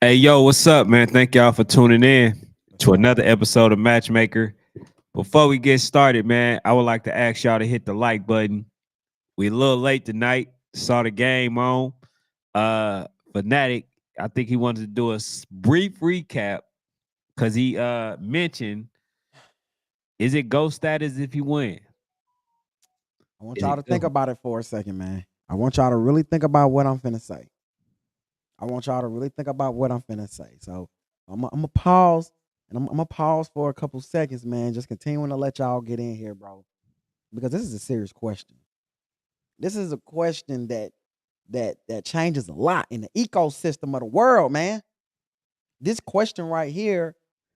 Hey, yo, what's up, man? Thank y'all for tuning in For to sure. another episode of Matchmaker. Before we get started, man, I would like to ask y'all to hit the like button. We a little late tonight. Saw the game on. Fanatic, I think he wanted to do a brief recap because he mentioned, is it ghost status if you win? I want Is y'all it to think ghost? about it for a second, man. I want y'all to really think about what I'm finna say. I want y'all to really think about what I'm finna say. So I'm gonna pause and I'm gonna pause for a couple seconds, man. Just continuing to let y'all get in here, bro, because this is a serious question. This is a question that changes a lot in the ecosystem of the world, man. This question right here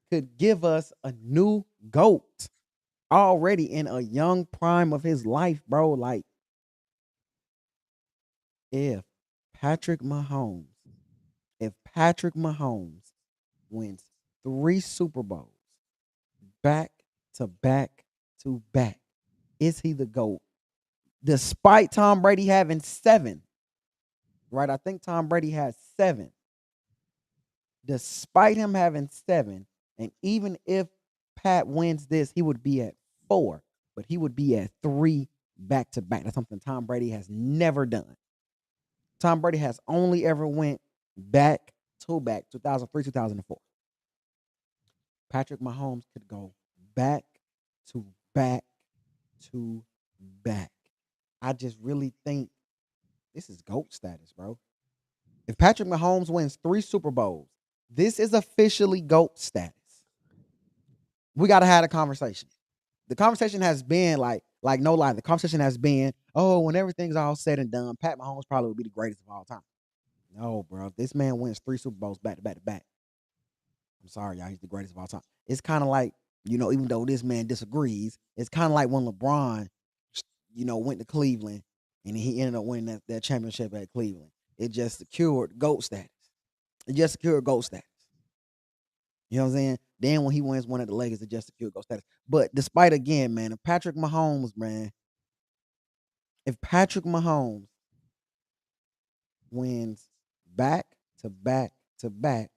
could give us a new goat already in a young prime of his life, bro. Like if Patrick Mahomes, if Patrick Mahomes wins 3 Super Bowls back to back to back, is he the GOAT? Despite Tom Brady having 7, right? I think Tom Brady has 7. Despite him having 7, and even if Pat wins this, he would be at 4, but he would be at 3 back to back. That's something Tom Brady has never done. Tom Brady has only ever went back to back 2003, 2004. Patrick Mahomes could go back to back to back. I just really think this is GOAT status, bro. If Patrick Mahomes wins 3 Super Bowls, this is officially GOAT status. We got to have a conversation. The conversation has been like no lie. The conversation has been, oh, when everything's all said and done, Pat Mahomes probably will be the greatest of all time. No, bro. If this man wins 3 Super Bowls back to back to back, I'm sorry, y'all. He's the greatest of all time. It's kind of like, even though this man disagrees, it's kind of like when LeBron, went to Cleveland and he ended up winning that championship at Cleveland. It just secured GOAT status. It just secured GOAT status. You know what I'm saying? Then when he wins one of the Lakers, it just secured GOAT status. But despite again, man, if Patrick Mahomes wins back to back to back,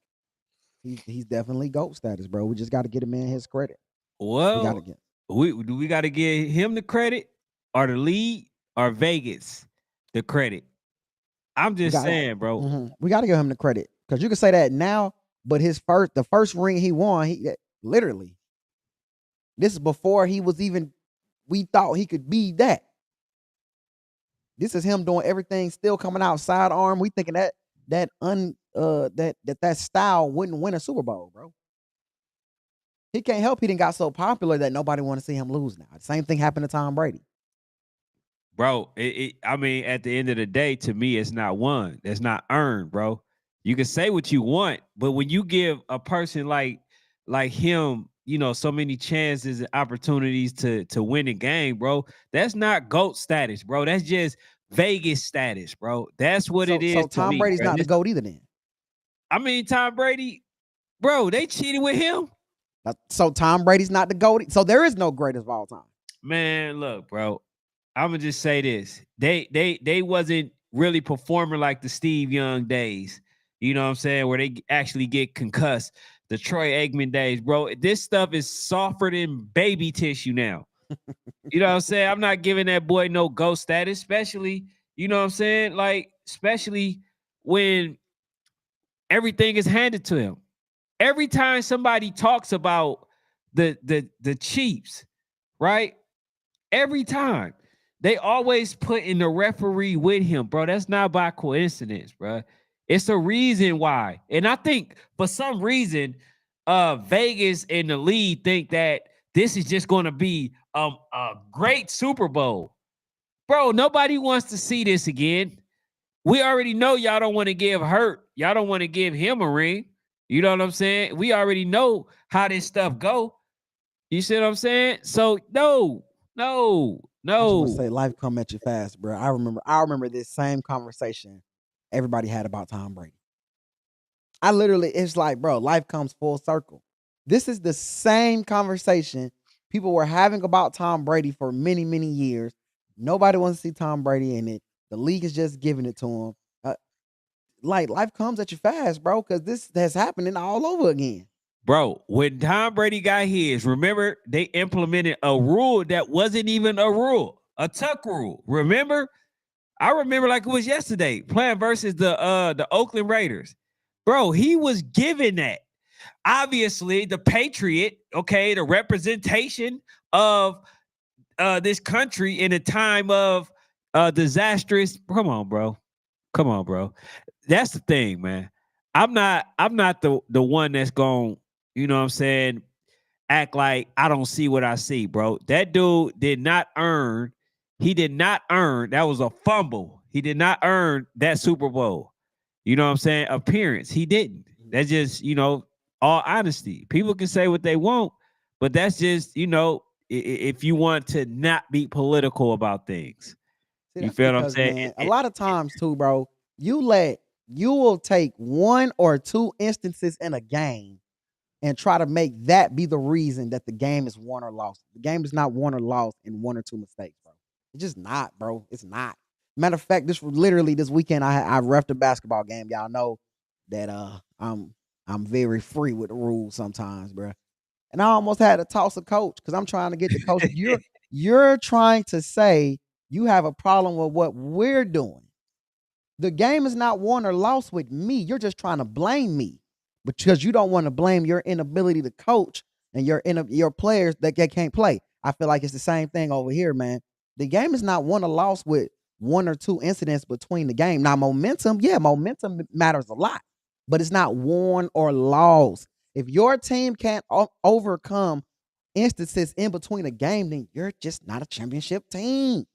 he's definitely GOAT status, bro. We just got to get a man his credit. We got to Well, get. we got to give him the credit or the lead or Vegas the credit? I'm We just got saying, bro. we got to give him the credit because you can say that now, but the first ring he won, literally this is before he was even. We thought he could be that. This is him doing everything, still coming out sidearm. We thinking that style wouldn't win a Super Bowl, bro. He can't help he didn't got so popular that nobody want to see him lose now. The same thing happened to Tom Brady. Bro, I mean, at the end of the day, to me, it's not won. It's not earned, bro. You can say what you want, but when you give a person like him, so many chances and opportunities to win a game, bro, that's not GOAT status, bro. That's just Vegas status, bro. That's what it is So to Tom me, Brady's bro. not the GOAT either then. I mean, Tom Brady, bro, they cheated with him. So Tom Brady's not the GOAT. So there is no greatest of all time. Man, look, bro. I'm gonna just say this. They wasn't really performing like the Steve Young days. You know what I'm saying? Where they actually get concussed. The Troy Aikman days, bro. This stuff is softer than baby tissue now. You know what I'm saying? I'm not giving that boy no ghost status, especially, you know what I'm saying? Like, especially when everything is handed to him. Every time somebody talks about the Chiefs, right? Every time they always put in the referee with him, bro. That's not by coincidence, bro. It's a reason why. And I think for some reason, Vegas and the league think that this is just going to be a great Super Bowl. Bro, nobody wants to see this again. We already know y'all don't want to give Hurt. Y'all don't want to give him a ring. You know what I'm saying? We already know how this stuff go. You see what I'm saying? So no, no, I just want to no. say life come at you fast, bro. I remember this same conversation everybody had about Tom Brady. It's like, bro, life comes full circle. This is the same conversation people were having about Tom Brady for many, many years. Nobody wants to see Tom Brady in it. The league is just giving it to him. like life comes at you fast, bro, because this has happening all over again. Bro, when Tom Brady got his, remember they implemented a rule that wasn't even a rule, a tuck rule. Remember? I remember like it was yesterday, playing versus the Oakland Raiders. Bro, he was given that. Obviously, the Patriot, okay, the representation of this country in a time of disastrous. Come on, bro. Come on, bro. That's the thing, man. I'm not the one that's going, you know what I'm saying, act like I don't see what I see, bro. That dude did not earn, that was a fumble. He did not earn that Super Bowl. You know what I'm saying? Appearance. He didn't. That's just, all honesty. People can say what they want, but that's just, if you want to not be political about things. See, You that's feel what I'm because, saying? man, a lot of times too, bro, you will take one or two instances in a game and try to make that be the reason that the game is won or lost. The game is not won or lost in one or two mistakes, bro. It's just not, bro. It's not. Matter of fact, this weekend I reffed a basketball game. Y'all know that I'm very free with the rules sometimes, bro. And I almost had to toss a coach because I'm trying to get the coach. You're trying to say you have a problem with what we're doing. The game is not won or lost with me. You're just trying to blame me because you don't want to blame your inability to coach and your players that can't play. I feel like it's the same thing over here, man. The game is not won or lost with one or two incidents between the game. Now, momentum matters a lot, but it's not won or lost. If your team can't overcome instances in between a game, then you're just not a championship team.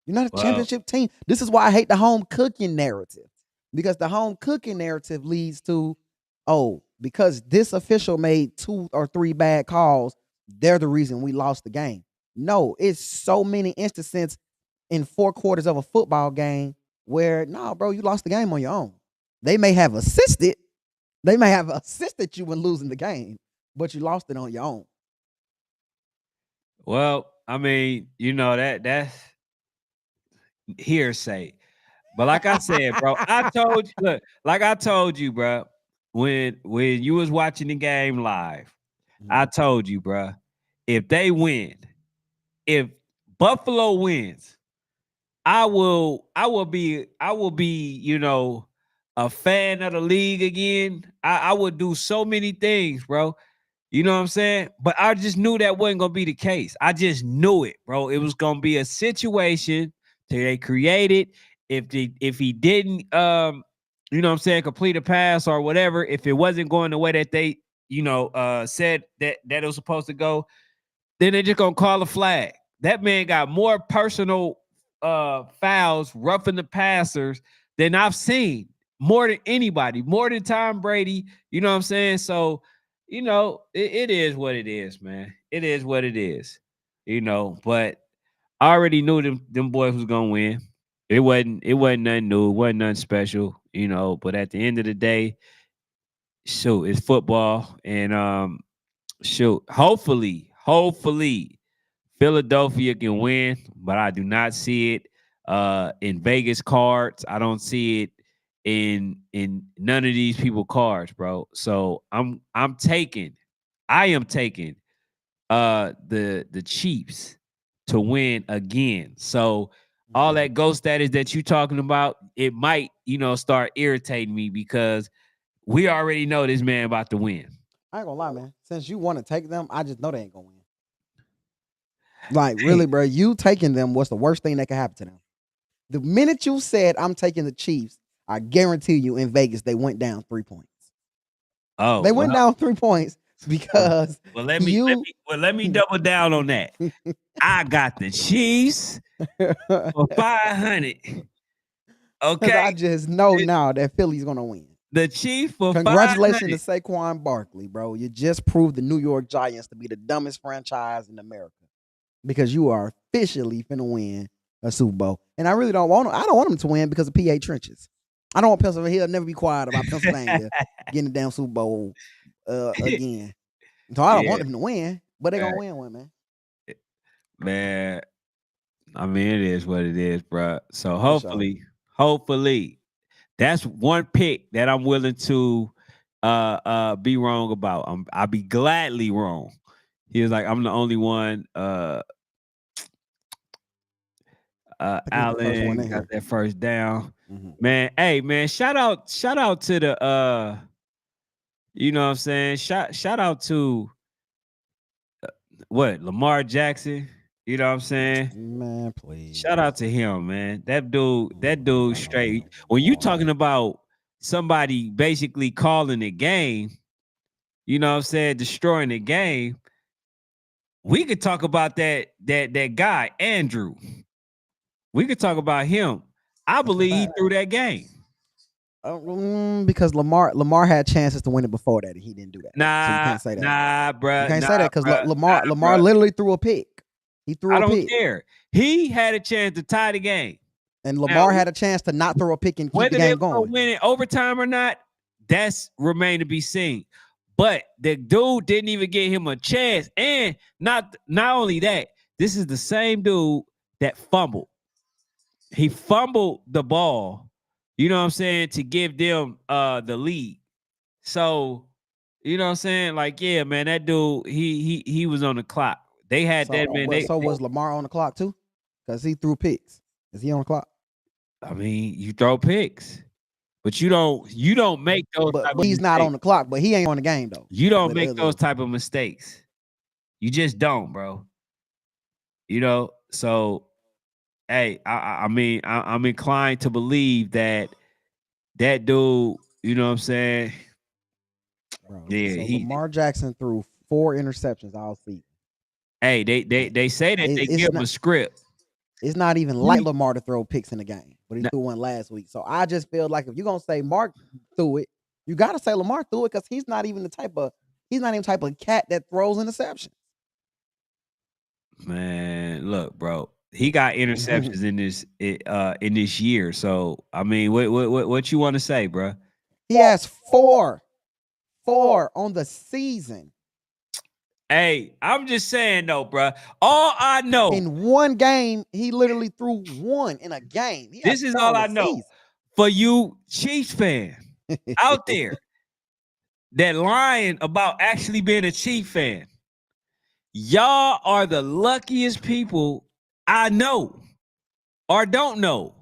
You're not a championship team. This is why I hate the home cooking narrative, because the home cooking narrative leads to, because this official made 2 or 3 bad calls, they're the reason we lost the game. No, it's so many instances in 4 quarters of a football game where, no, bro, you lost the game on your own. They may have assisted you in losing the game, but you lost it on your own. Well, I mean, that's hearsay. But like I said, bro, I told you, bro, when you was watching the game live, I told you, bro, if they win, if Buffalo wins, I will be, a fan of the league again. I would do so many things, bro. You know what I'm saying? But I just knew that wasn't gonna be the case. I just knew it, bro. It was gonna be a situation that they created. If he didn't you know what I'm saying, complete a pass or whatever, if it wasn't going the way that they, said that it was supposed to go, then they're just gonna call a flag. That man got more personal fouls, roughing the passers than I've seen. More than anybody, more than Tom Brady. You know what I'm saying? So, it is what it is, man. It is what it is. But I already knew them boys was gonna win. It wasn't nothing new, it wasn't nothing special, but at the end of the day, shoot, it's football. And shoot, hopefully Philadelphia can win, but I do not see it in Vegas cards. I don't see it in none of these people cards, bro. So I am taking the Chiefs to win again. So all that ghost status that you talking about, it might, start irritating me because we already know this man about to win. I ain't gonna lie, man. Since you want to take them, I just know they ain't gonna win. Like, really, bro, you taking them was the worst thing that could happen to them. The minute you said I'm taking the Chiefs, I guarantee you in Vegas they went down 3 points. Oh, they went down 3 points because let me double down on that. I got the Chiefs for 500. Okay, I just know now that Philly's gonna win. The Chiefs for congratulations to Saquon Barkley, bro. You just proved the New York Giants to be the dumbest franchise in America because you are officially finna win a Super Bowl. And I really don't want them. I don't want them to win because of PA trenches. I don't want Pennsylvania. He'll never be quiet about Pennsylvania getting the damn Super Bowl again. So I don't want them to win, but they're gonna win one, man. Man, I mean, it is what it is, bro. So hopefully That's one pick that I'm willing to be wrong about. I'll be gladly wrong. He was like, I'm the only one. I think the first one Allen in got here. that first down. Mhm. Man, hey man, shout out to the you know what I'm saying? Shout out to what, Lamar Jackson, you know what I'm saying? Man, please. Shout out to him, man. That dude Got no straight. damn When you Lamar. talking about somebody basically calling the game, you know what I'm saying, destroying the game, we could talk about that guy, Andrew. We could talk about him. I That's a believe he fact. threw that game. Because Lamar had chances to win it before that, and he didn't do that. So you Nah, can't say that. nah, bruh. You can't nah, say that because bruh, Lamar nah, bruh. literally threw a pick. He threw I a don't pick, care. He had a chance to tie the game. and Now, Lamar had a chance to not throw a pick and keep the whether they game were gonna going. win in overtime or not, that's remain to be seen. But the dude didn't even give him a chance. And not only that, this is the same dude that fumbled. He fumbled the ball, you know what I'm saying, to give them the lead. So, you know what I'm saying? Like, yeah, man, that dude, he was on the clock. They had So, that man. so was Lamar on the clock too? Because he threw picks. Is he on the clock? I mean, you throw picks, but you don't make those type But of he's not on mistakes. the clock. But he ain't on the game though. You don't With make other, those type of mistakes. You just don't, bro. You know, so hey, I mean, I'm inclined to believe that dude, you know what I'm saying? bro. Yeah, So he. Lamar Jackson threw 4 interceptions all season. Hey, they say that they give him a script. It's not even like Lamar to throw picks in the game, but he No. threw one last week. So I just feel like if you're gonna say Mark threw it, you gotta say Lamar threw it because he's not even the type of cat that throws interceptions. Man, look, bro. He got interceptions in this year. So I mean, what you want to say, bro? He has 4 on the season. Hey, I'm just saying though, bro. All I know In one game, he literally threw 1 in a game. He this has is 4 all on the I know season. for you Chiefs fan out there that lying about actually being a Chief fan. Y'all are the luckiest people I know or don't know.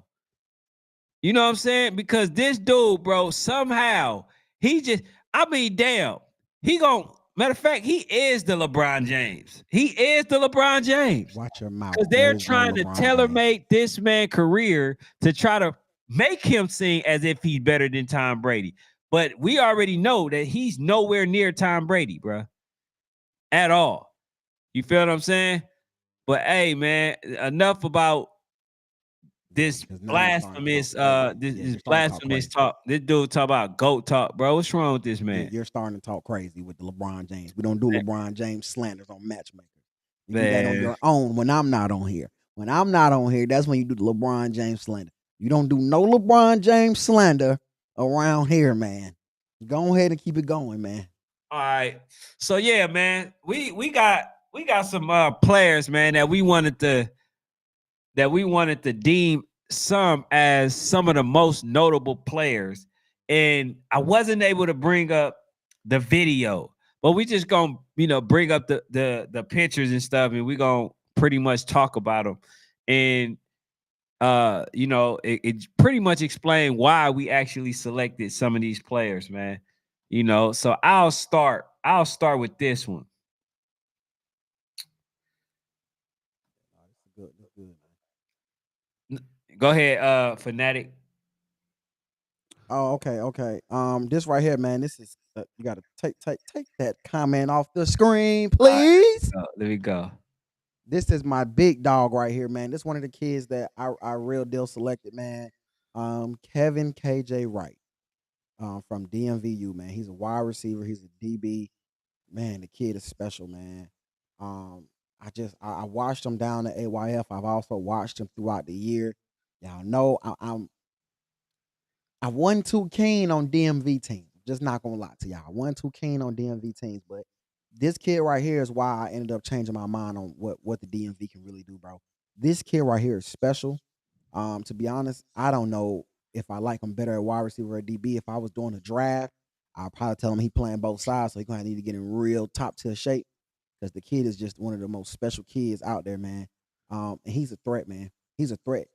You know what I'm saying? Because this dude, bro, somehow he just, I mean, damn, matter of fact, he is the LeBron James. He is the LeBron James. Watch your mouth. Because they're There trying go to LeBron tailor James. make this man's career to try to make him sing as if he's better than Tom Brady. But we already know that he's nowhere near Tom Brady, bro. At all. You feel what I'm saying? But hey, man, enough about this 'Cause now you're starting to blasphemous talk crazy. this, Yeah, this you're starting to talk blasphemous crazy. talk. This dude talk about GOAT talk, bro. What's wrong with this man? You're starting to talk crazy with the LeBron James. We don't do Man. LeBron James slanders on Matchmaker. You do Man. that on your own when I'm not on here. When I'm not on here, that's when you do the LeBron James slander. You don't do no LeBron James slander around here, man. Go ahead and keep it going, man. All right. So yeah, man, we got some players, man, that we wanted to deem some as some of the most notable players. And I wasn't able to bring up the video, but we just gonna, bring up the pictures and stuff, and we gonna pretty much talk about them. And it pretty much explain why we actually selected some of these players, man. So I'll start with this one. Go ahead, Fanatic. Oh, okay. This right here, man. This is you gotta take that comment off the screen, please. Let me go. This is my big dog right here, man. This is one of the kids that I real deal selected, man. Kevin KJ Wright, from DMVU, man. He's a wide receiver. He's a DB. Man, the kid is special, man. I watched him down at AYF. I've also watched him throughout the year. Y'all know I wasn't too keen on DMV teams. Just not gonna lie to y'all. I wasn't too keen on DMV teams, but this kid right here is why I ended up changing my mind on what the DMV can really do, bro. This kid right here is special. To be honest, I don't know if I like him better at wide receiver or DB. If I was doing a draft, I'll probably tell him he playing both sides, so he gonna need to get in real top tier shape because the kid is just one of the most special kids out there, man. And he's a threat, man. He's a threat.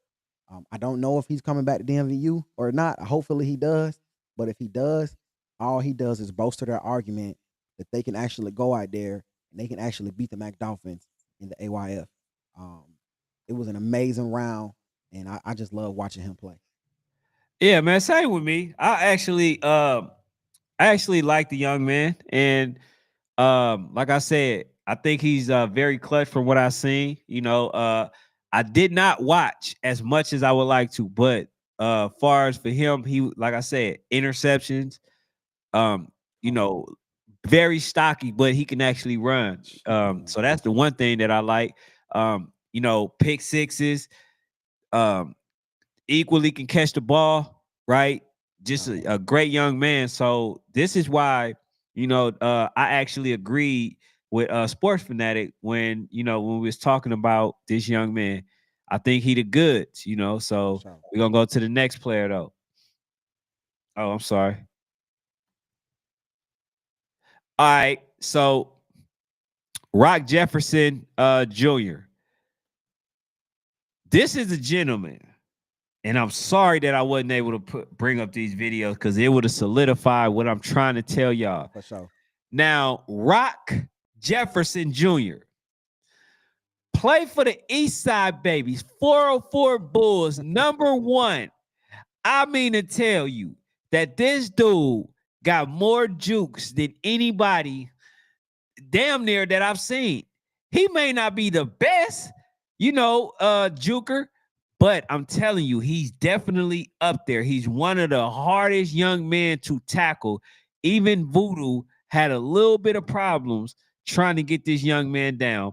I don't know if he's coming back to DMVU or not. Hopefully he does. But if he does, all he does is bolster their argument that they can actually go out there and they can actually beat the Mac Dolphins in the AYF. Um, it was an amazing round, and I just love watching him play. Yeah, man. Same with me. I actually like the young man, and like I said, I think he's very clutch from what I've seen. I did not watch as much as I would like to, but far as for him, he like I said, interceptions, um, you know, very stocky, but he can actually run. So that's the one thing that I like. Pick sixes, um, equally can catch the ball, right? Just a great young man. So this is why, I actually agreed with Sports Fanatic when we was talking about this young man. I think he the goods. So Sure. we're gonna go to the next player though. Oh, I'm sorry. All right, so Rock Jefferson Jr. This is a gentleman. And I'm sorry that I wasn't able to bring up these videos because it would have solidified what I'm trying to tell y'all. For sure. Now, Rock Jefferson Jr. play for the East Side Babies, 404 Bulls, number one. I mean to tell you that this dude got more jukes than anybody damn near that I've seen. He may not be the best, juker, but I'm telling you, he's definitely up there. He's one of the hardest young men to tackle. Even Voodoo had a little bit of problems trying to get this young man down.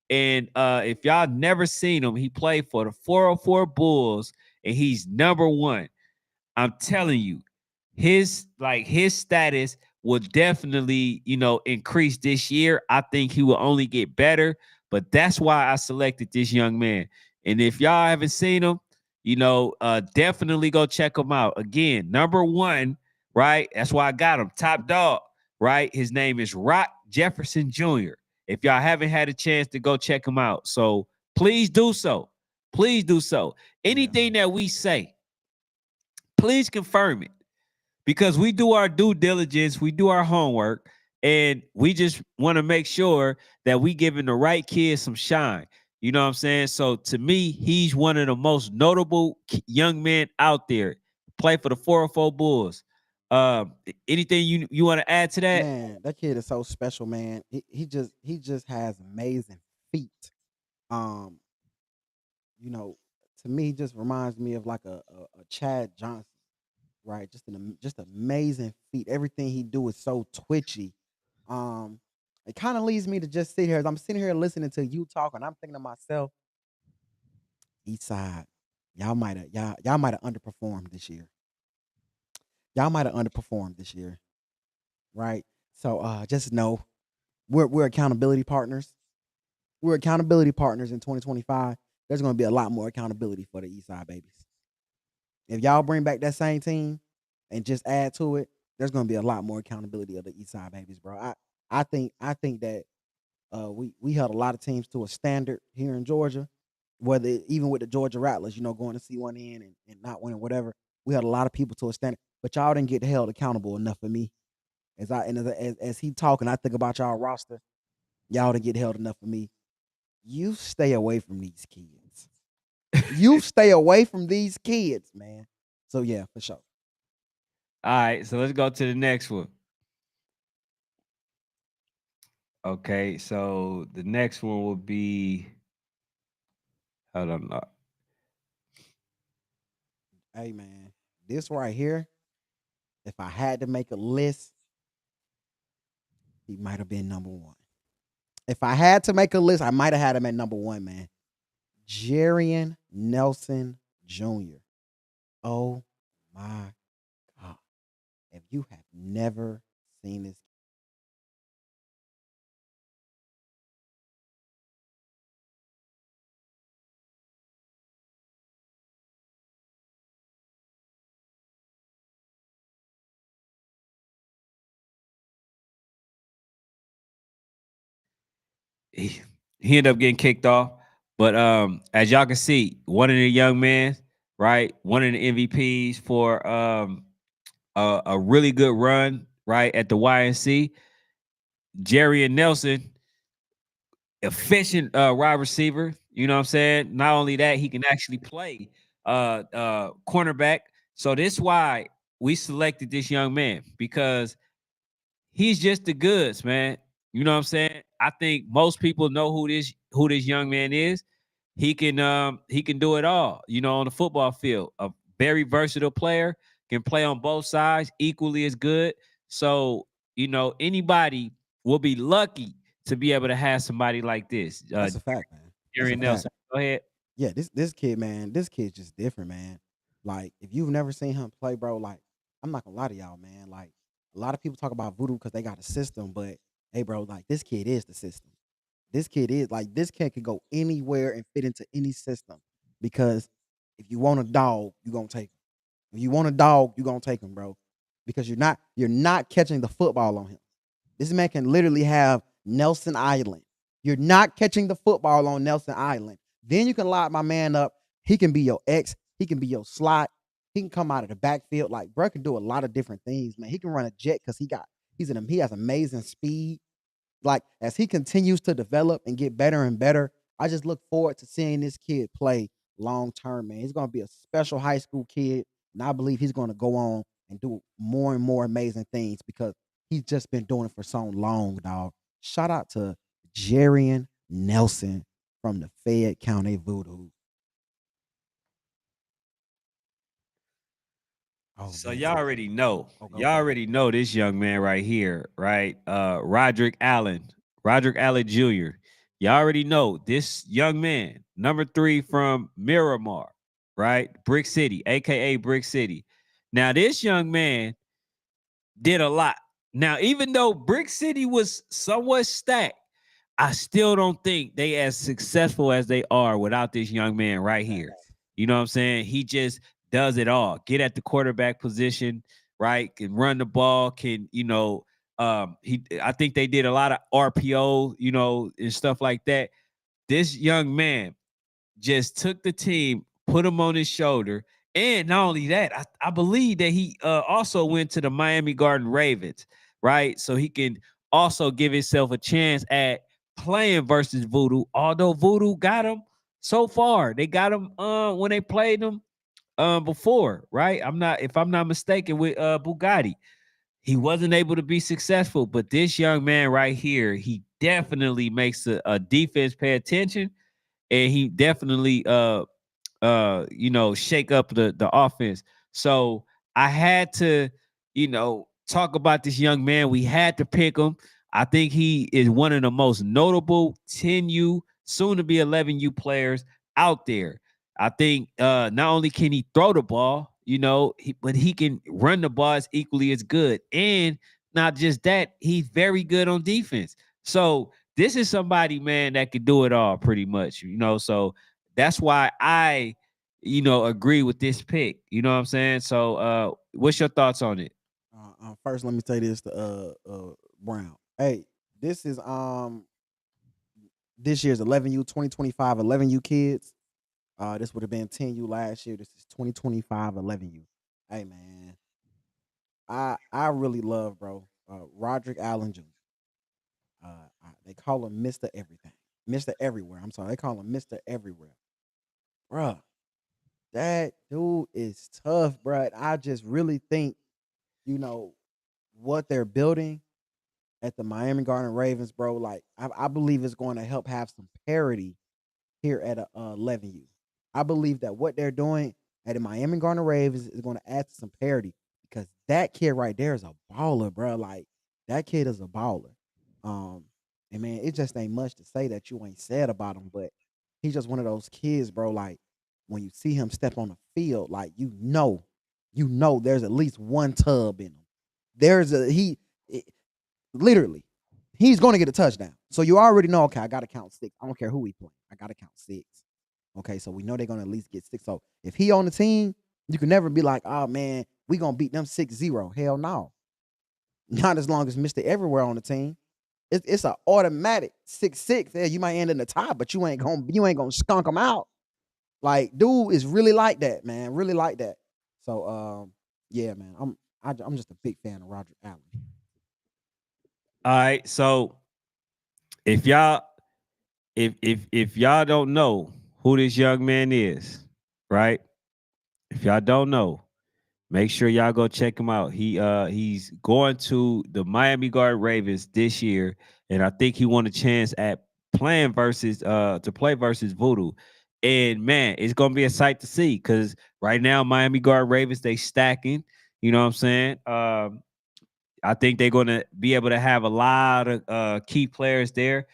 And if y'all never seen him, he played for the 404 Bulls, and he's number one. I'm telling you, his status will definitely, increase this year. I think he will only get better, but that's why I selected this young man. And if y'all haven't seen him, definitely go check him out. Again, number one, right? That's why I got him. Top dog, right? His name is Rock Jefferson Jr. If y'all haven't had a chance to go check him out, so please do so. Please do so. Anything that we say, please confirm it because we do our due diligence, we do our homework, and we just want to make sure that we giving the right kids some shine. You know what I'm saying? So to me, he's one of the most notable young men out there. Play for the 404 Bulls. Anything you want to add to that? Man, that kid is so special, man. He just has amazing feet. Um, you know, to me, he just reminds me of like a Chad Johnson, right? Just amazing feet. Everything he do is so twitchy. Um, it kind of leads me to just sit here as I'm sitting here listening to you talk, and I'm thinking to myself, East Side, y'all might have underperformed this year. Y'all might have underperformed this year, right? So just know we're accountability partners. We're accountability partners in 2025. There's going to be a lot more accountability for the East Side Babies. If y'all bring back that same team and just add to it, there's going to be a lot more accountability of the East Side Babies, bro. I think that we held a lot of teams to a standard here in Georgia, whether even with the Georgia Rattlers, going to C1N and not winning whatever. We held a lot of people to a standard, but y'all didn't get held accountable enough for me. As he talking, I think about y'all roster. Y'all didn't get held enough for me. You stay away from these kids. You stay away from these kids, man. So yeah, for sure. All right, so let's go to the next one. Okay, so the next one will be, hold on. Hey man, this right here, if I had to make a list, he might have been number one. If I had to make a list, I might have had him at number one, man. Jarian Nelson Jr. Oh my God. If you have never seen this he ended up getting kicked off. But as y'all can see, one of the young men, right, one of the MVPs for a really good run, right, at the YNC. Jerry and Nelson, efficient wide receiver. You know what I'm saying? Not only that, he can actually play cornerback. So this why we selected this young man, because he's just the goods, man. You know what I'm saying? I think most people know who this young man is. He can do it all, on the football field. A very versatile player, can play on both sides equally as good. So, anybody will be lucky to be able to have somebody like this. That's a fact, man. That's Jerry a fact. Nelson. Go ahead. Yeah, this kid, man, this kid's just different, man. Like, if you've never seen him play, bro, like, I'm not gonna lie to y'all, man. Like, a lot of people talk about voodoo because they got a system, but hey, bro, like, this kid is the system. This kid is like, this kid can go anywhere and fit into any system, because if you want a dog, you're gonna take him. If you want a dog, you're gonna take him, bro. Because you're not catching the football on him. This man can literally have Nelson Island. You're not catching the football on Nelson Island. Then you can lock my man up. He can be your X. He can be your slot. He can come out of the backfield. Like, bro can do a lot of different things, man. He can run a jet because he has amazing speed. Like, as he continues to develop and get better and better, I just look forward to seeing this kid play long term, man. He's gonna be a special high school kid, and I believe he's gonna go on and do more and more amazing things because he's just been doing it for so long, dog. Shout out to Jarian Nelson from the Fayette County Voodoo. Oh So man, y'all already know. go Y'all for it. already know this young man right here, right? Roderick Allen. Roderick Allen Jr. Y'all already know this young man, number 3 from Miramar, right? Brick City, aka Brick City. Now, this young man did a lot. Now, even though Brick City was somewhat stacked, I still don't think they as successful as they are without this young man right here. Facts. You know what I'm saying? He just does it all. Get at the quarterback position, right? Can run the ball, can, I think they did a lot of RPO, and stuff like that. This young man just took the team, put him on his shoulder. And not only that, I believe that he also went to the Miami Garden Ravens, right? So he can also give himself a chance at playing versus Voodoo. Although Voodoo got him so far, they got him when they played them before, right? If I'm not mistaken, with Bugatti. He wasn't able to be successful, but this young man right here, he definitely makes a defense pay attention, and he definitely shake up the offense. So I had to, talk about this young man. We had to pick him. I think he is one of the most notable 10U, soon to be 11U players out there. I think not only can he throw the ball, but he can run the ball as equally as good. And not just that, he's very good on defense. So this is somebody, man, that could do it all pretty much, So that's why I, agree with this pick. You know what I'm saying? So what's your thoughts on it? First, let me say this to Brown. Hey, this is this year's 11U 2025 11U kids. This would have been 10U last year. This is 2025 11U. Hey man, I really love, bro, Roderick Allen Jr. They call him Mr. Everything, Mr. Everywhere. I'm sorry, they call him Mr. Everywhere, bruh. That dude is tough, bruh. I just really think, you know what they're building at the Miami Garden Ravens, bro. Like, I believe it's going to help have some parity here at 11U. I believe that what they're doing at the Miami Garden Ravens is going to add to some parity, because that kid right there is a baller, bro. Like, that kid is a baller. Um, and man, it just ain't much to say that you ain't said about him, but he's just one of those kids, bro. Like, when you see him step on the field, like, there's at least one tub in him. There's a he it- literally, he's going to get a touchdown. So you already know, okay, I got to count 6. I don't care who he playing. I got to count 6. Okay, so we know they're going to at least get 6. So if he on the team, you can never be like, oh man, we going to beat them 6-0. Hell no. Not as long as Mr. Everywhere on the team. It's an automatic 6-6. Yeah, you might end in the top, but you ain't gonna skunk them out. Like, dude is really like that, man. Really like that. So, yeah, man. I'm just a big fan of Roderick Allen. All right. So if y'all if y'all don't know who this young man is, right? If y'all don't know, make sure y'all go check him out. He's going to the Miami Garden Ravens this year, and I think he won a chance at playing versus to play versus Voodoo. And man, it's gonna be a sight to see because right now Miami Garden Ravens they stacking. You know what I'm saying? I think they're gonna be able to have a lot of key players there.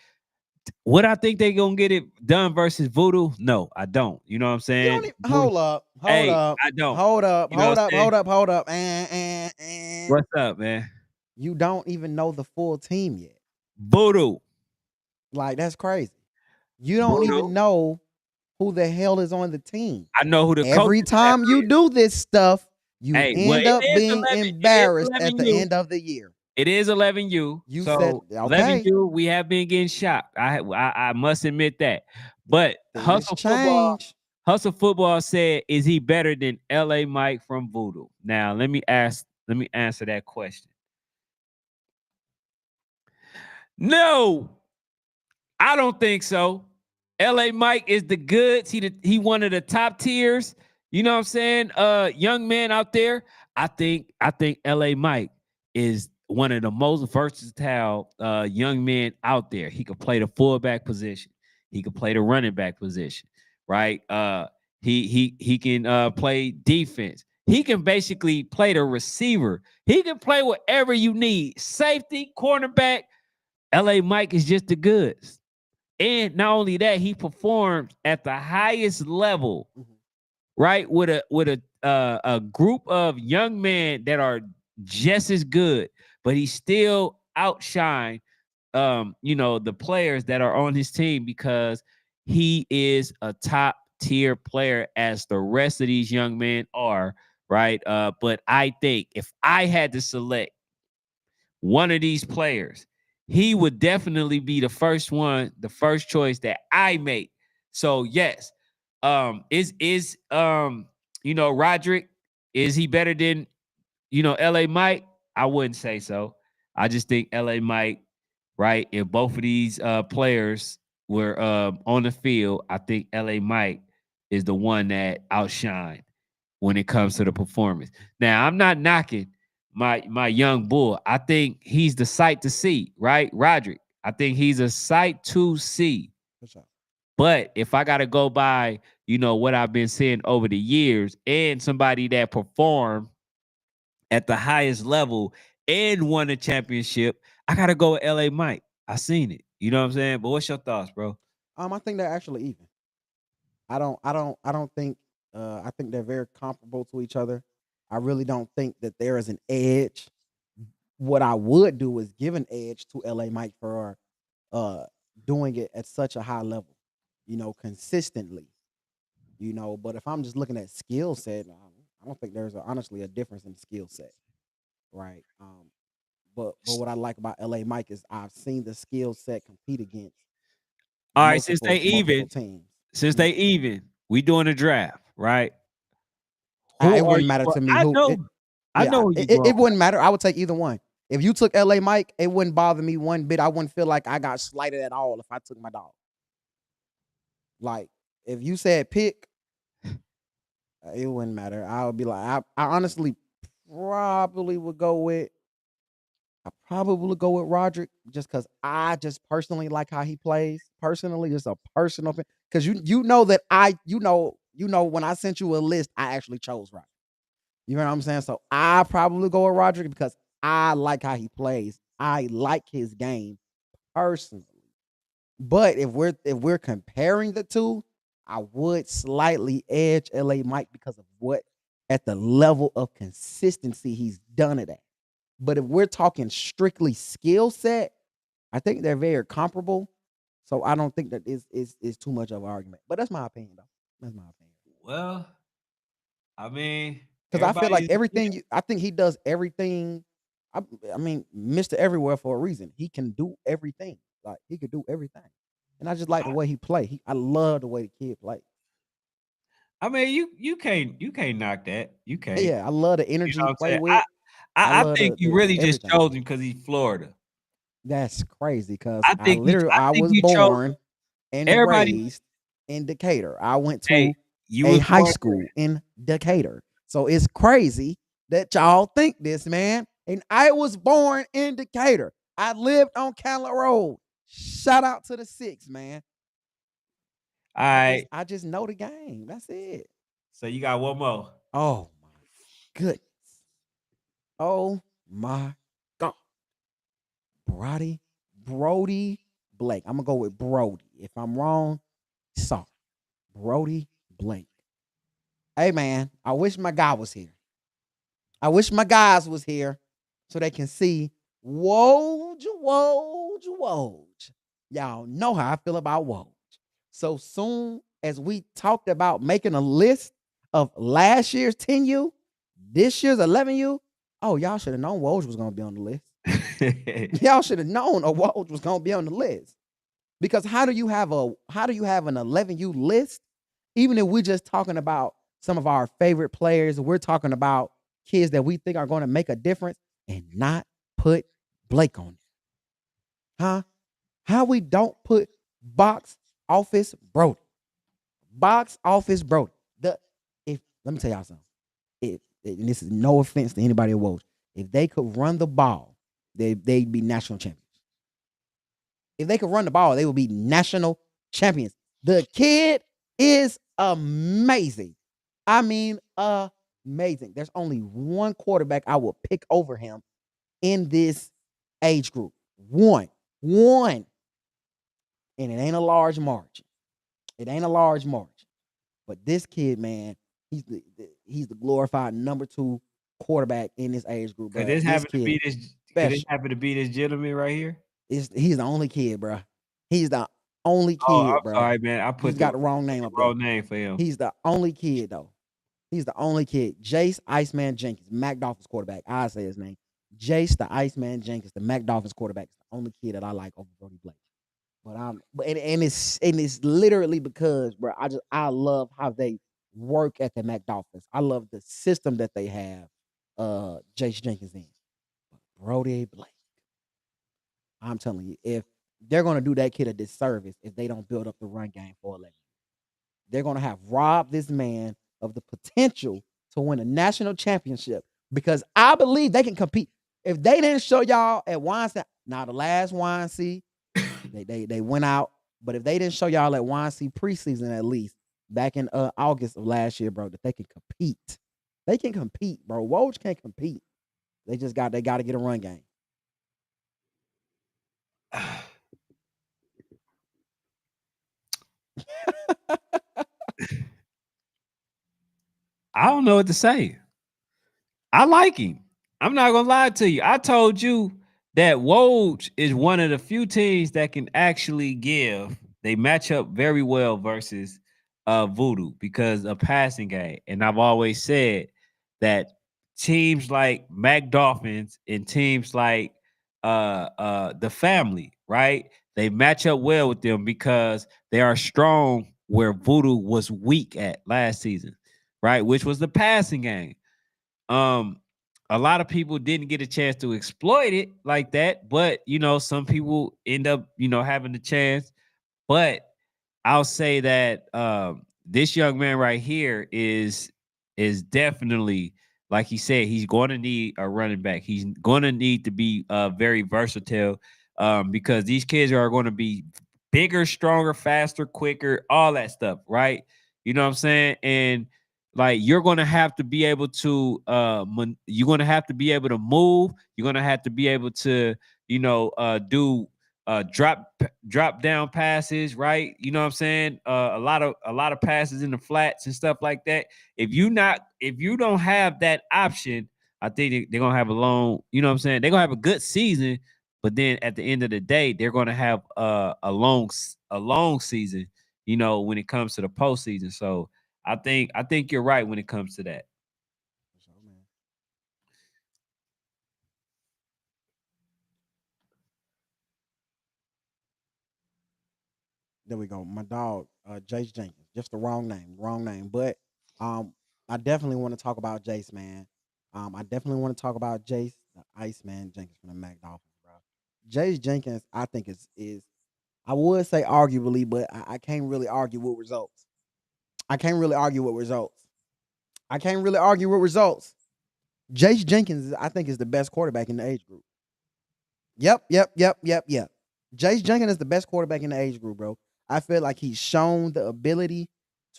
Would I think they're gonna get it done versus Voodoo? No, I don't. You know what I'm You don't saying? even hold up, Hey, I don't. hold up, You know what hold I'm up, saying? hold up, hold up. And What's up, man? you don't even know the full team yet. Voodoo. Like, that's crazy. You don't Voodoo. even know who the hell is on the team. I know who the coach Every time you do this stuff, you Hey, well, end it up is being 11. It is embarrassed at the 11U. end of the year. It is 11U. You said, So okay, 11U, we have been getting shocked. I must admit that. But things change. Hustle Football said, is he better than LA Mike from Voodoo? Now let me answer that question. No, I don't think so. LA Mike is the goods. He one of the top tiers. You know what I'm saying? Young man out there. I think LA Mike is one of the most versatile young men out there. He could play the fullback position. He could play the running back position, right? He can play defense. He can basically play the receiver. He can play whatever you need. Safety, cornerback. LA Mike is just the goods. And not only that, he performs at the highest level, right? With a group of young men that are just as good, but he still outshine the players that are on his team because he is a top tier player as the rest of these young men are, right? But I think if I had to select one of these players, he would definitely be the first choice that I make. So yes, is Roderick, is he better than LA Mike? I wouldn't say so. I just think LA Mike, right? If both of these players were on the field, I think LA Mike is the one that outshined when it comes to the performance. Now, I'm not knocking my young bull. I think he's the sight to see, right? Roderick. I think he's a sight to see. But if I gotta go by, what I've been seeing over the years and somebody that performed at the highest level and won a championship, I gotta go with LA Mike. I seen it. You know what I'm saying? But what's your thoughts, bro? I think they're actually even. I don't think I think they're very comparable to each other. I really don't think that there is an edge. What I would do is give an edge to LA Mike for uh doing it at such a high level, consistently. But if I'm just looking at skill set, I don't think there's honestly a difference in skill set, right? But what I like about LA Mike is I've seen the skill set compete against All right, since they multiple even, teams. we doing a draft, right? It Who are wouldn't you? matter to me I who. know, I Yeah, know who you it going. wouldn't matter. I would take either one. If you took LA Mike, it wouldn't bother me one bit. I wouldn't feel like I got slighted at all if I took my dog. Like, if you said pick, it wouldn't matter. I would be like, I honestly probably would go with. I probably would go with Roderick just because I just personally like how he plays. Personally, just a personal thing. Because you know that when I sent you a list, I actually chose Roderick. You know what I'm saying? So I probably go with Roderick because I like how he plays. I like his game personally. But if we're comparing the two, I would slightly edge LA Mike because of what at the level of consistency he's done it at. But if we're talking strictly skill set, I think they're very comparable. So I don't think that is too much of an argument. But that's my opinion, though. That's my opinion. Well, I mean, Because I feel like everybody. I think he does everything. I mean, Mr. Everywhere for a reason. He can do everything. Like he could do everything. And I just like the way he play. I love the way the kid play. I mean, you can't knock that. You can't. Yeah, I love the You energy know he what I'm play saying? with. I I love think you the really just everything. chose him because he's Florida. That's crazy because I I think was you chose born and everybody. raised in Decatur. I went Hey, to you a was high born school in Decatur. So it's crazy that y'all think this, man. And I was born in Decatur. I lived on Candler Road. Shout out to the six, man. all right. I just know the game. That's it. So you got one more. Oh my goodness. Oh my God. Brody Blake. I'm gonna go with Brody. If I'm wrong, sorry. Brody Blake. Hey man, I wish my guy was here. I wish my guys was here so they can see Woj, Woj, Woj. Y'all know how I feel about Woj. So soon as we talked about making a list of last year's 10U, this year's 11U, oh, y'all should have known Woj was going to be on the list. Y'all should have known a Woj was going to be on the list. Because how do you have an 11U list? Even if we're just talking about some of our favorite players, we're talking about kids that we think are going to make a difference and not put Blake on it. Huh? How we don't put box office Brody. Box office Brody. Let me tell y'all something. And this is no offense to anybody at Woj. If they could run the ball, they'd be national champions. If they could run the ball, they would be national champions. The kid is amazing. I mean, amazing. There's only one quarterback I will pick over him in this age group. One. And it ain't a large margin. It ain't a large margin. But this kid, man, he's the glorified number 2 quarterback in this age group. Could But this this happen to be kid, this? Could this special. happen to be this gentleman right here? He's the only kid, bro. He's the only Oh, kid, I'm bro. sorry, man. I You put just got the wrong name up there. wrong name for him. He's the only kid, though. He's the only kid. Jace Iceman Jenkins, Mac Dolphins quarterback. I say his name. Jace the Iceman Jenkins, the Mac Dolphins quarterback, is the only kid that I like over Brody Blake. And it's literally because, bro, I love how they work at the Mac Dolphins. I love the system that they have Jace Jenkins in. But Brody Blake, I'm telling you, if they're gonna do that kid a disservice if they don't build up the run game for 11. They're gonna have robbed this man of the potential to win a national championship because I believe they can compete. If they didn't show y'all at YNC, now the last YNC, they went out, but if they didn't show y'all at YNC preseason at least back in August of last year, bro, that they can compete. They can compete, bro. Woj can't compete. They got to get a run game. I don't know what to say. I like him. I'm not gonna lie to you. I told you that Woj is one of the few teams that can actually give. They match up very well versus Voodoo because of passing game. And I've always said that teams like Mac Dolphins and teams like the family, right? They match up well with them because they are strong where Voodoo was weak at last season, right? Which was the passing game. Um, a lot of people didn't get a chance to exploit it like that, but some people end up, having the chance. But I'll say that this young man right here is definitely, like he said, he's going to need a running back. He's going to need to be very versatile because these kids are going to be bigger, stronger, faster, quicker, all that stuff, right? You know what I'm saying? And like you're going to have to be able to you're going to have to be able to move. You're going to have to be able to do drop down passes, right? You know what I'm saying? A lot of passes in the flats and stuff like that. If you don't have that option, I think they're gonna have a long, you know what I'm saying? They're gonna have a good season, but then at the end of the day, they're gonna have a long season, when it comes to the postseason. So I think you're right when it comes to that. There we go. My dog, Jace Jenkins. Just the wrong name. Wrong name. But um, I definitely want to talk about Jace, man. I definitely want to talk about Jace, the Iceman Jenkins from the Mac Dolphins, bro. Jace Jenkins, I think is I would say arguably, but I can't really argue with results. I can't really argue with results. I can't really argue with results. Jace Jenkins, I think, is the best quarterback in the age group. Yep. Jace Jenkins is the best quarterback in the age group, bro. I feel like he's shown the ability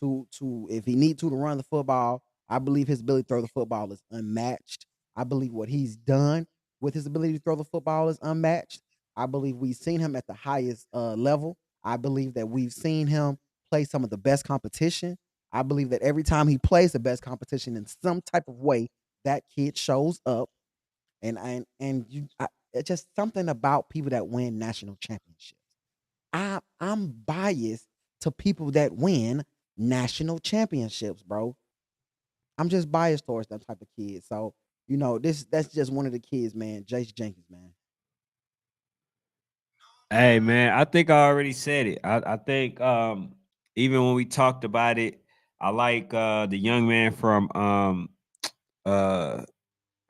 to if he need to run the football. I believe his ability to throw the football is unmatched. I believe what he's done with his ability to throw the football is unmatched. I believe we've seen him at the highest level. I believe that we've seen him play some of the best competition. I believe that every time he plays the best competition in some type of way, that kid shows up. And it's just something about people that win national championships. I'm biased to people that win national championships, bro. I'm just biased towards that type of kid. So, that's just one of the kids, man. Jace Jenkins, man. Hey man, I think I already said it. I think even when we talked about it, I like the young man uh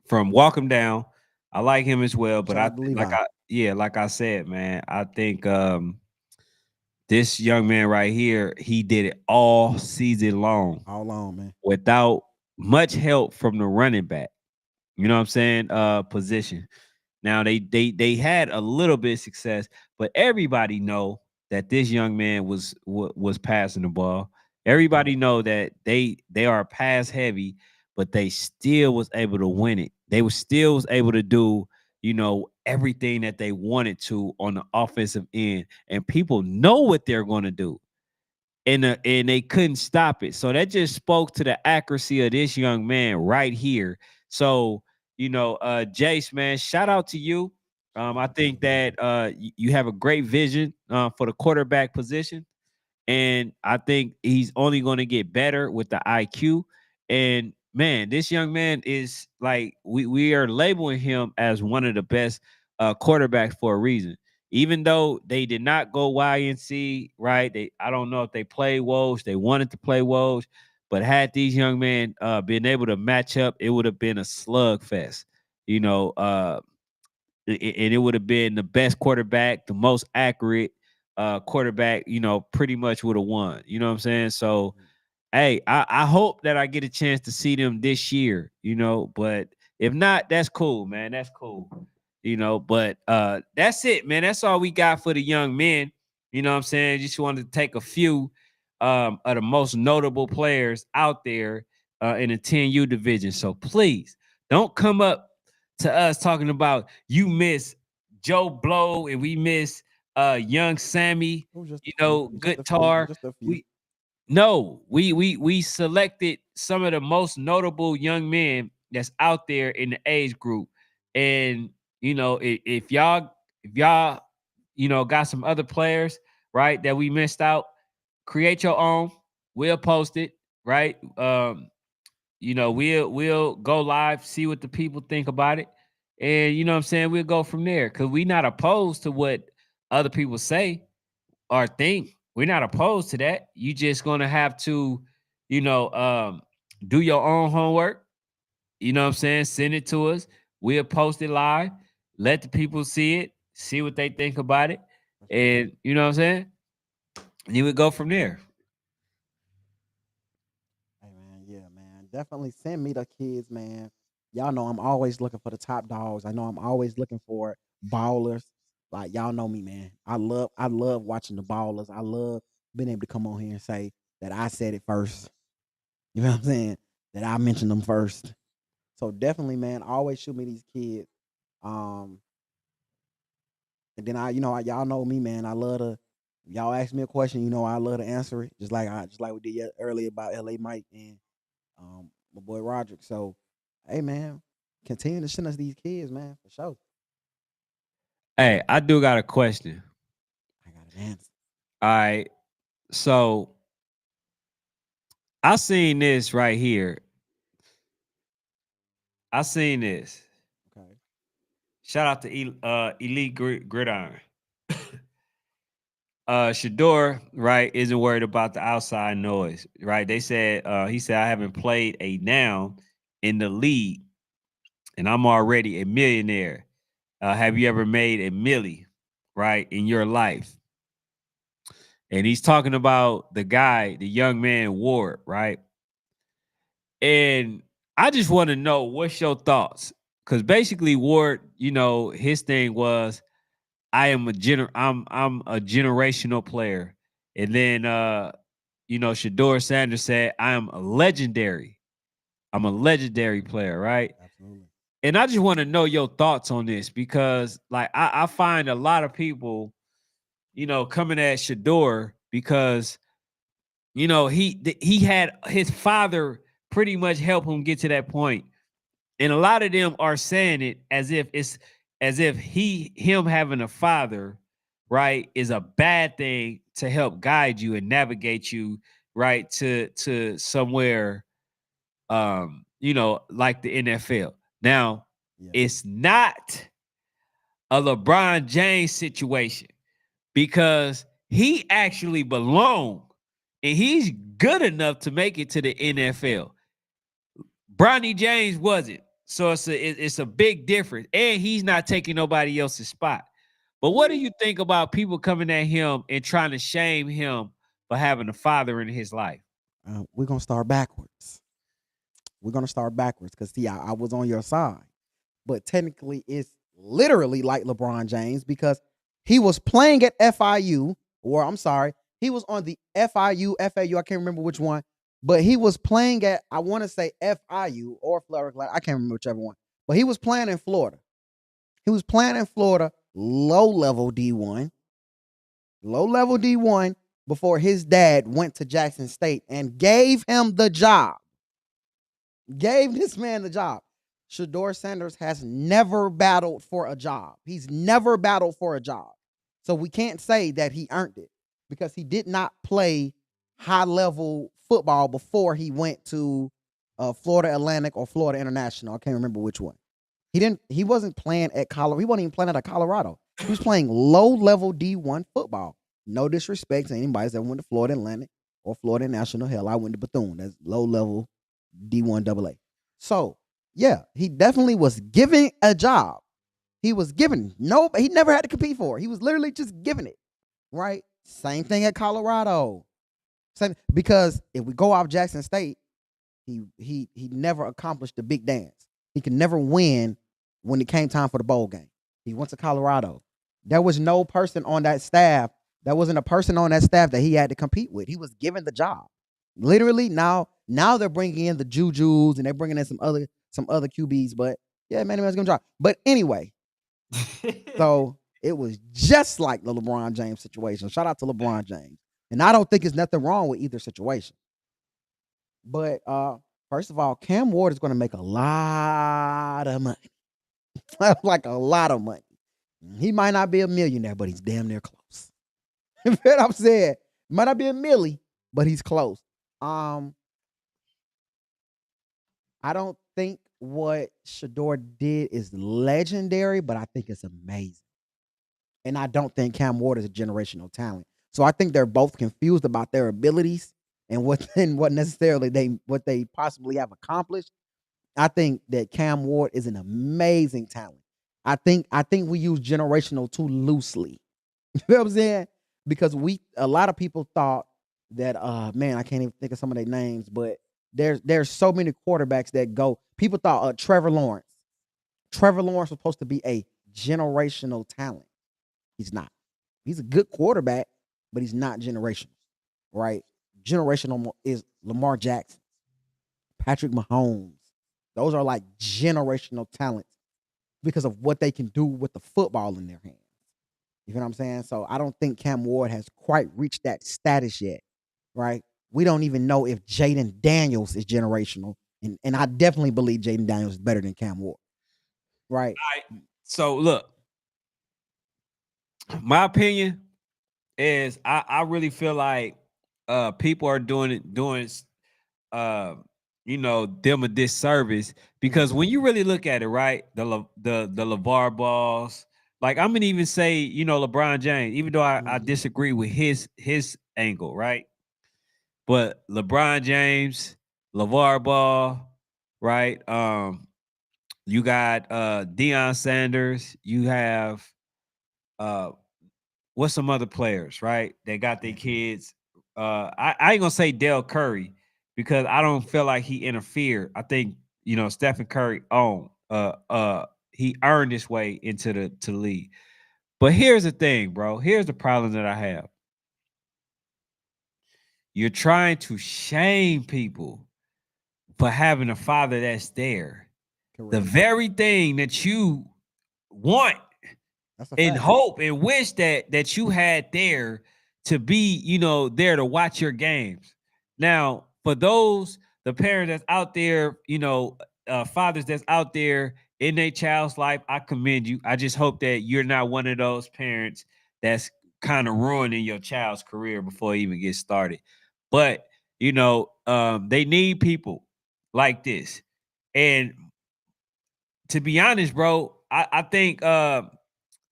from Walk 'em Down. I like him as well, but Shout out to Levi. like I said, man, I think this young man right here, he did it all season long All on, man. without much help from the running back. You know what I'm saying? Position. Now they had a little bit of success, but everybody know that this young man was passing the ball. Yep. Everybody know that they are pass heavy, but they still was able to win it. They was still was able to do, everything that they wanted to on the offensive end, and people know what they're going to do, and they couldn't stop it. So that just spoke to the accuracy of this young man right here. So, Jace, man, shout out to you. Shout I out to you, think man. that you have a great vision for the quarterback position, and I think he's only going to get better with the IQ. And man, this young man is like we are labeling him as one of the best quarterbacks for a reason. Even though they did not go YNC, right? I don't know if they played Woj. They wanted to play Woj, but had these young men been able to match up, it would have been a slugfest. You know, and it would have been the best quarterback, the most accurate quarterback, pretty much would have won. You know what I'm saying? So, hey, I hope that I get a chance to see them this year, but if not, that's cool, man. That's cool. But that's it, man. That's all we got for the young men. You know what I'm saying? Just wanted to take a few of the most notable players out there in the 10U division. So please don't come up to us talking about you miss Joe Blow and we miss young Sammy, It was just a few. Just a good few. tar. Just a few. We no, we selected some of the most notable young men that's out there in the age group. And if y'all got some other players, right, that we missed out, create your own. We'll post it, right? We'll go live, see what the people think about it. And you know what I'm saying? We'll go from there. Cause we not opposed to what other people say or think. We're not opposed to that. You just gonna have to, you know, um, do your own homework. You know what I'm saying? Send it to us. We'll post it live. Let the people see it, see what they think about it. For sure. And you know what I'm saying? And you would go from there. Hey man, yeah, man. Definitely send me the kids, man. Y'all know I'm always looking for the top dogs. I know I'm always looking for ballers. Like y'all know me, man. I love watching the ballers. I love being able to come on here and say that I said it first. You know what I'm saying? That I mentioned them first. So definitely, man, always shoot me these kids. Um, and then y'all know me, man. I love to y'all ask me a question, I love to answer it. Just like we did earlier about LA Mike and my boy Roderick. So, hey man, continue to send us these kids, man, for sure. Hey, I do got a question. I got an answer. All right. So I seen this right here. I seen this. Okay. Shout out to Elite Gridiron. Shador, right, isn't worried about the outside noise, right? They said he said I haven't played a down in the league, and I'm already a millionaire. Have you ever made a milli, right, in your life? And he's talking about the guy, the young man Ward, right? And I just want to know what's your thoughts, because basically Ward, his thing was I'm a generational player. And then Shador Sanders said I am a legendary. I'm a legendary player, right? Absolutely. And I just want to know your thoughts on this, because like I find a lot of people, coming at Shador because he had his father pretty much help him get to that point. And a lot of them are saying it as if him having a father, right, is a bad thing to help guide you and navigate you right to somewhere like the NFL. Now, Yeah. it's not a LeBron James situation, because he actually belonged and he's good enough to make it to the NFL. Bronny James wasn't. So it's a big difference. And he's not taking nobody else's spot. But what do you think about people coming at him and trying to shame him for having a father in his life? We're gonna start backwards. We're gonna start backwards because see, I was on your side, but technically, it's literally like LeBron James because he was playing at FIU, or I'm sorry, he was on the FIU, FAU. I can't remember which one, but he was playing at I want to say FIU or Florida. I can't remember whichever one, but he was playing in Florida. He was playing in Florida, low level D1, before his dad went to Jackson State and gave him the job. Gave this man the job. Shador Sanders has never battled for a job. He's never battled for a job. So we can't say that he earned it because he did not play high level football before he went to Florida Atlantic or Florida International. I can't remember which one. He wasn't playing at Colorado. He wasn't even playing at Colorado. He was playing low level D1 football. No disrespect to anybody that went to Florida Atlantic or Florida National. Hell, I went to Bethune. That's low level D1 AA. So yeah, he definitely was given a job. He was given he never had to compete for it. He was literally just given it. Right? Same thing at Colorado. Because if we go off Jackson State, he never accomplished the big dance. He could never win when it came time for the bowl game. He went to Colorado. There was no person on that staff. There wasn't a person on that staff that he had to compete with. He was given the job. Literally, now they're bringing in the Jujus and they're bringing in some other QBs. But yeah, man, man's gonna drop. But anyway, so it was just like the LeBron James situation. Shout out to LeBron James. And I don't think there's nothing wrong with either situation. But first of all, Cam Ward is going to make a lot of money. Like a lot of money. He might not be a millionaire, but he's damn near close. You know what I'm saying? Might not be a millie, but he's close. I don't think what Shador did is legendary, but I think it's amazing. And I don't think Cam Ward is a generational talent. So I think they're both confused about their abilities and what necessarily they possibly have accomplished. I think that Cam Ward is an amazing talent. I think we use generational too loosely. You know what I'm saying? Because a lot of people thought that man, I can't even think of some of their names, but there's so many quarterbacks that go. People thought Trevor Lawrence. Trevor Lawrence was supposed to be a generational talent. He's not. He's a good quarterback, but he's not generational, right? Generational is Lamar Jackson, Patrick Mahomes. Those are like generational talents because of what they can do with the football in their hands. You know what I'm saying? So I don't think Cam Ward has quite reached that status yet, right? We don't even know if Jaden Daniels is generational. And I definitely believe Jaden Daniels is better than Cam Ward, right? All right. So look, my opinion is I really feel like people are doing them a disservice, because when you really look at it, right, the LeVar Balls, like I'm gonna even say, LeBron James, even though I Mhm. disagree with his angle, right? But LeBron James, LeVar Ball, right? You got Deion Sanders, you have uh what's some other players, right? They got their kids. I ain't gonna say Dell Curry because I don't feel like he interfered. I think Stephen Curry he earned his way into the league. But here's the thing, bro. Here's the problem that I have. You're trying to shame people for having a father that's there. The Correct. very thing that you want That's a and fact. hope and wish that you had there to be, there to watch your games. Now, for those the parents that's out there, fathers that's out there in their child's life, I commend you. I just hope that you're not one of those parents that's kind of ruining your child's career before it even gets started. But they need people like this. And to be honest, bro, I think a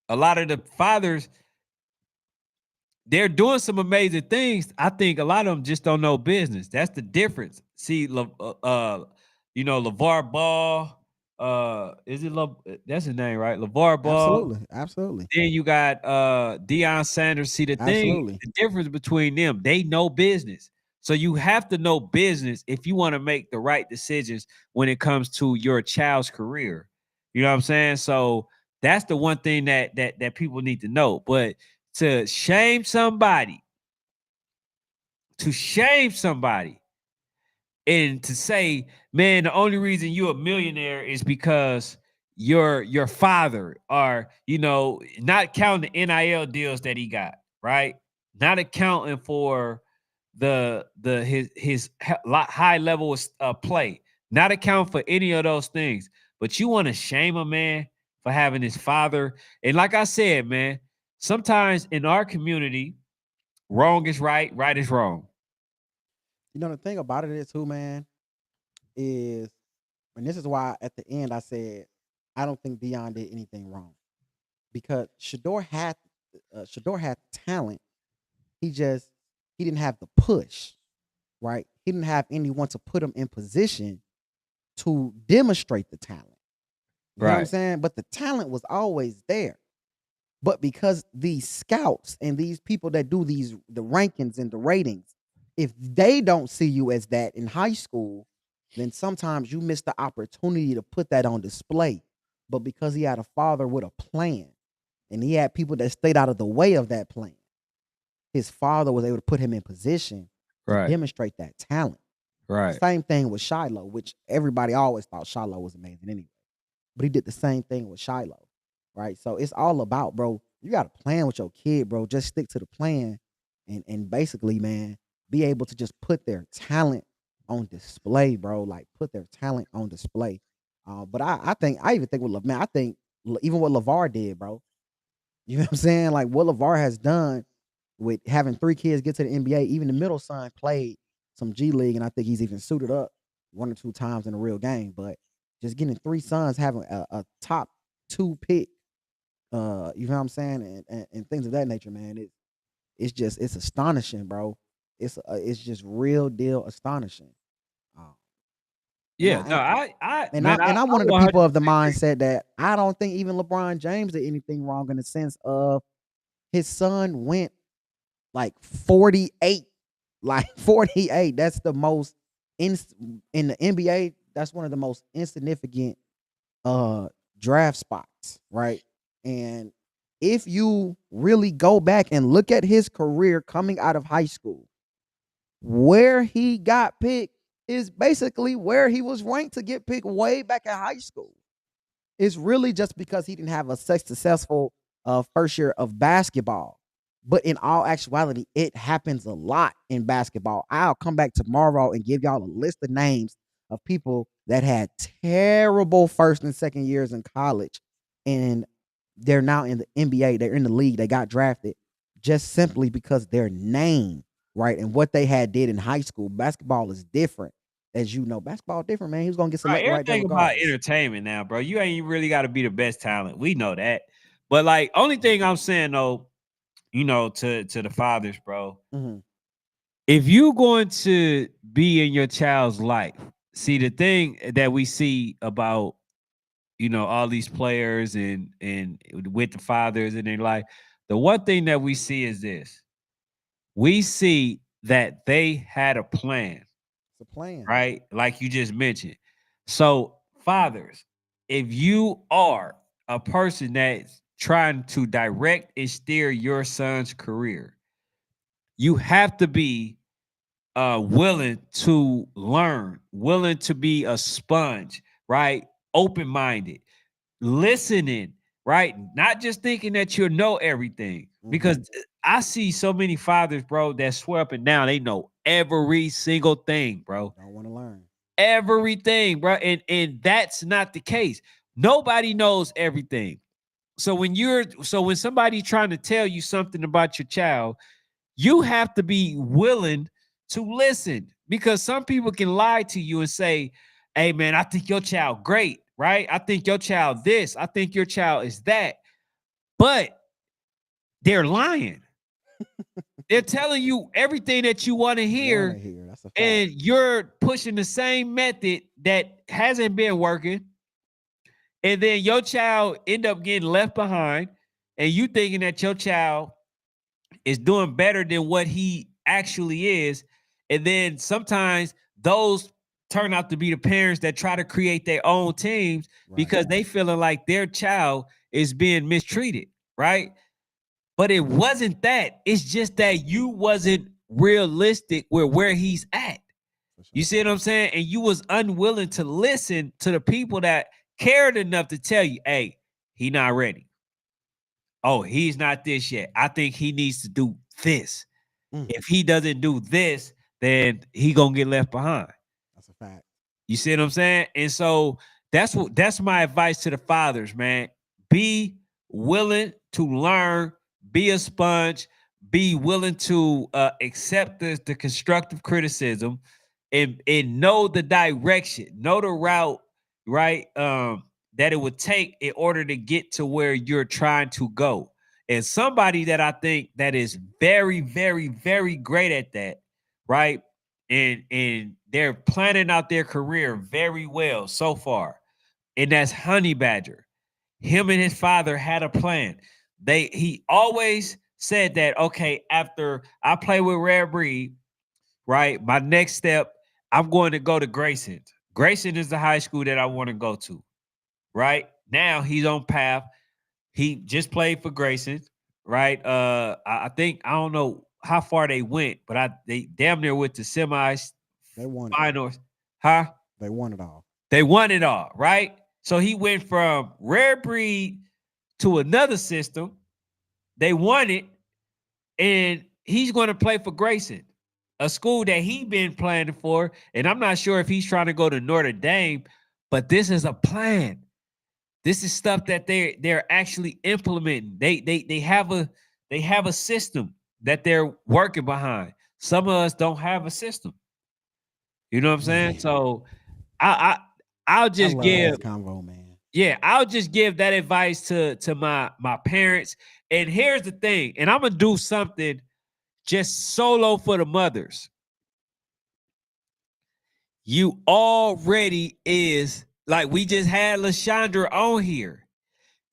lot of the fathers, they're doing some amazing things. I think a lot of them just don't know business. That's the difference. See, LeVar Ball, that's his name, right? LeVar Ball. Absolutely. Absolutely. Then you got Deion Sanders. See, Absolutely. the difference between them, they know business. So you have to know business if you want to make the right decisions when it comes to your child's career. You know what I'm saying? So that's the one thing that people need to know. But to shame somebody, to shame somebody, and to say, man, the only reason you're a millionaire is because your father, or not counting the NIL deals that he got, right? Not accounting for his high level of play, not account for any of those things. But you want to shame a man for having his father. And like I said, man, sometimes in our community, wrong is right, right is wrong. The thing about it is too, man, is, and this is why at the end I said I don't think Dion did anything wrong, because Shador had talent. He just he didn't have the push, right? He didn't have anyone to put him in position to demonstrate the talent. You know what I'm Right. saying? But the talent was always there. But because these scouts and these people that do the rankings and the ratings, if they don't see you as that in high school, then sometimes you miss the opportunity to put that on display. But because he had a father with a plan and he had people that stayed out of the way of that plan, his father was able to put him in position to Right. demonstrate that talent. Right. Same thing with Shiloh, which everybody always thought Shiloh was amazing anyway. But he did the same thing with Shiloh, right? So it's all about, bro, you got a plan with your kid, bro. Just stick to the plan and basically, man, be able to just put their talent on display, bro. Like put their talent on display. But I even think with man, I think even what LeVar did, bro. You know what I'm saying? Like what LeVar has done with having 3 kids get to the NBA. Even the middle son played some G League, and I think he's even suited up 1 or 2 times in a real game. But just getting 3 sons, having a top 2 pick, you know what I'm saying, and things of that nature, man. It's astonishing, bro. It's just real deal astonishing. Um, and Yeah. No, I man, I I'm one of the people of the 100% agree. mindset that I don't think even LeBron James did anything wrong in the sense of his son went like 48. Like 48. That's the most in in the NBA, that's one of the most insignificant uh draft spots, right? And if you really go back and look at his career coming out of high school, where he got picked is basically where he was ranked to get picked way back in high school. It's really just because he didn't have a successful first year of basketball. But in all actuality, it happens a lot in basketball. I'll come back tomorrow and give y'all a list of names of people that had terrible first and second years in college, and they're now in the NBA. They're in the league. They got drafted just simply because their name, right, and what they had did in high school. Basketball is different, as you know. Basketball different, man. He was gonna get Right, selected right there everything about regardless. entertainment now, bro. You ain't really got to be the best talent. We know that. But like, only thing I'm saying though, to the fathers, bro, Mhm. if you going to be in your child's life, see the thing that we see about all these players and with the fathers in their life, the one thing that we see is this: we see that they had a plan, It's a plan. right? Like you just mentioned. So, fathers, if you are a person that's trying to direct and steer your son's career, you have to be willing to learn, willing to be a sponge, right? Open minded, listening, right? Not just thinking that you know everything. Because Mhm. I see so many fathers, bro, that swear up and down they know every single thing, bro. Don't want to learn. Everything, bro. And that's not the case. Nobody knows everything. So when somebody's trying to tell you something about your child, you have to be willing to listen, because some people can lie to you and say, hey man, I think your child great, right? I think your child this, I think your child is that. But they're lying. They're telling you everything that you want to Want to hear, hear? That's a fact. and you're pushing the same method that hasn't been working, and then your child end up getting left behind, and you thinking that your child is doing better than what he actually is. And then sometimes those turn out to be the parents that try to create their own teams Right. because they feeling like their child is being mistreated, right? But it wasn't that. It's just that you wasn't realistic with where he's at. For You sure. see what I'm saying? And you was unwilling to listen to the people that cared enough to tell you, hey, he not ready. Oh, he's not this yet. I think he needs to do this. Mm, If he doesn't do this, then he gonna get left behind. that's a fact. You see what I'm saying? And so that's my advice to the fathers, man. Be willing to learn, be a sponge, be willing to accept the constructive criticism, and know the direction, know the route, right? That it would take in order to get to where you're trying to go. And somebody that I think that is very, very, very great at that, right? And they're planning out their career very well so far. And that's Honey Badger. Him and his father had a plan. He always said that, okay, after I play with Rare Breed, right? My next step, I'm going to go to Grayson. Grayson is the high school that I want to go to. Right? Now he's on path. He just played for Grayson, right? I think I don't know how far they went, but they damn near went to semis, They won it. finals. Huh? They won it all. They won it all, right? So he went from Rare Breed to another system. They won it, and he's going to play for Grayson, a school that he been planning for. And I'm not sure if he's trying to go to Notre Dame, but this is a plan. This is stuff that they're actually implementing. They have a system that they're working behind. Some of us don't have a system. You know what I'm saying? Man, So I I'll I just love give this convo, man. yeah, I'll just give that advice to my parents. And here's the thing, and I'm gonna do something just solo for the mothers. You already is like we just had Lashandra on here.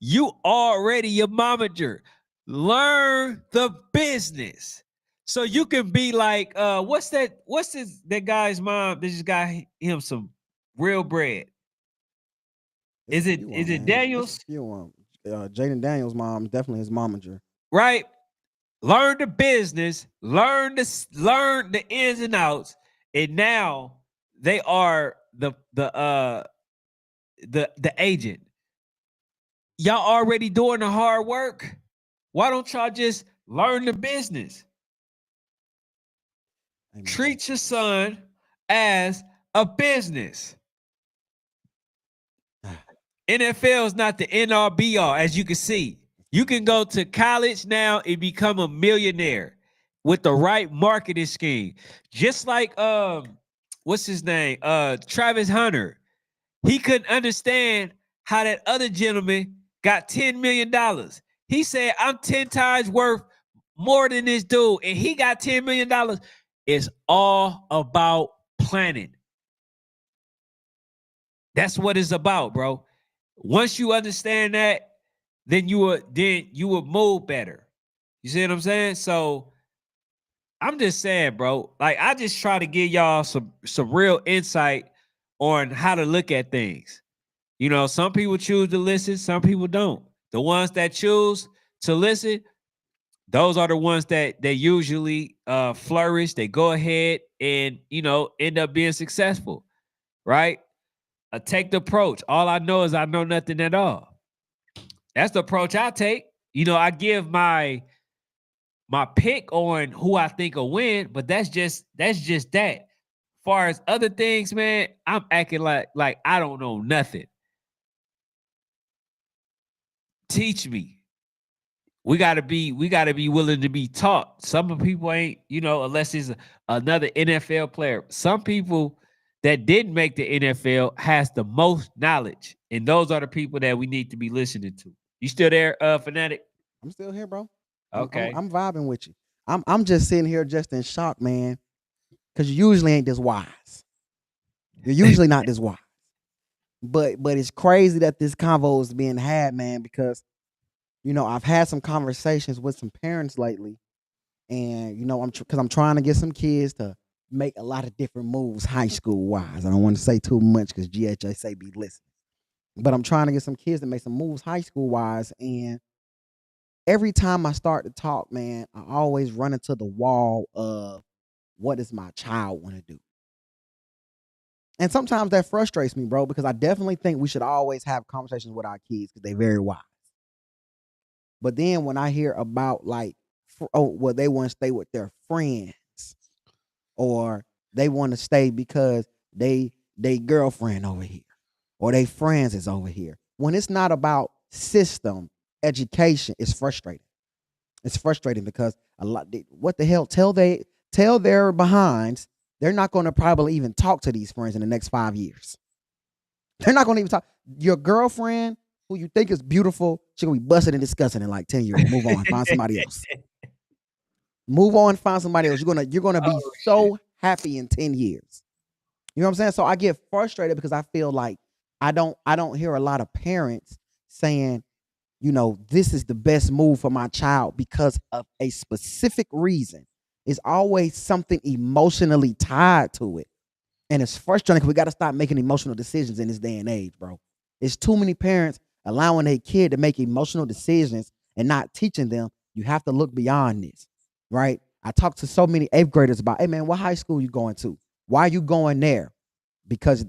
You already a momager. Learn the business. So you can be like, what's that guy's mom? They just got him some real bread. It's Is a it few is it man. It's a Daniels? few Jaden Daniels' mom is definitely his momager. Right? Learn the business, learn the ins and outs, and now they are the agent. Y'all already doing the hard work. Why don't y'all just learn the business? Amen. Treat your son as a business. NFL is not the end all be all, as you can see. You can go to college now and become a millionaire with the right marketing scheme. Just like what's his name? Travis Hunter. He couldn't understand how that other gentleman got $10 million. He said, I'm 10 times worth more than this dude, and he got $10 million. It's all about planning. That's what it's about, bro. Once you understand that, then you would move better. You see what I'm saying? So I'm just saying, bro. Like, I just try to give y'all some real insight on how to look at things. You know, some people choose to listen, some people don't. The ones that choose to listen, those are the ones that they usually flourish. They go ahead and, you know, end up being successful, right? Take the approach. All I know is I know nothing at all. That's the approach I take. You know, I give my pick on who I think will win, but that's just that. Far as other things, man, I'm acting like I don't know nothing. Teach me. We gotta be willing to be taught. Some people ain't, you know, unless it's another NFL player. Some people that didn't make the NFL has the most knowledge, and those are the people that we need to be listening to. You still there, Fanatic? I'm still here, bro. Okay. I'm vibing with you. I'm just sitting here just in shock, man, because you usually ain't this wise. You're usually not this wise. But it's crazy that this convo is being had, man, because you know I've had some conversations with some parents lately, and you know I'm trying to get some kids to make a lot of different moves high school wise. I don't want to say too much because GHSA be listening, but I'm trying to get some kids to make some moves high school wise, and every time I start to talk, man, I always run into the wall of what does my child want to do? And sometimes that frustrates me, bro, because I definitely think we should always have conversations with our kids because they're very wise. But then when I hear about like, well, they want to stay with their friends, or they want to stay because they girlfriend over here, or they friends is over here. When it's not about system education, it's frustrating. It's frustrating because what the hell? Tell their behinds they're not going to probably even talk to these friends in the next 5 years. They're not going to even talk. Your girlfriend, who you think is beautiful, she's going to be busted and disgusting in like 10 years. Move on, find somebody else. Move on, find somebody else. You're gonna be so happy in 10 years. You know what I'm saying? So I get frustrated because I feel like I don't hear a lot of parents saying, you know, this is the best move for my child because of a specific reason. It's always something emotionally tied to it. And it's frustrating because we got to stop making emotional decisions in this day and age, bro. It's too many parents allowing their kid to make emotional decisions and not teaching them you have to look beyond this, right? I talked to so many 8th graders about, hey, man, what high school you going to? Why are you going there? Because,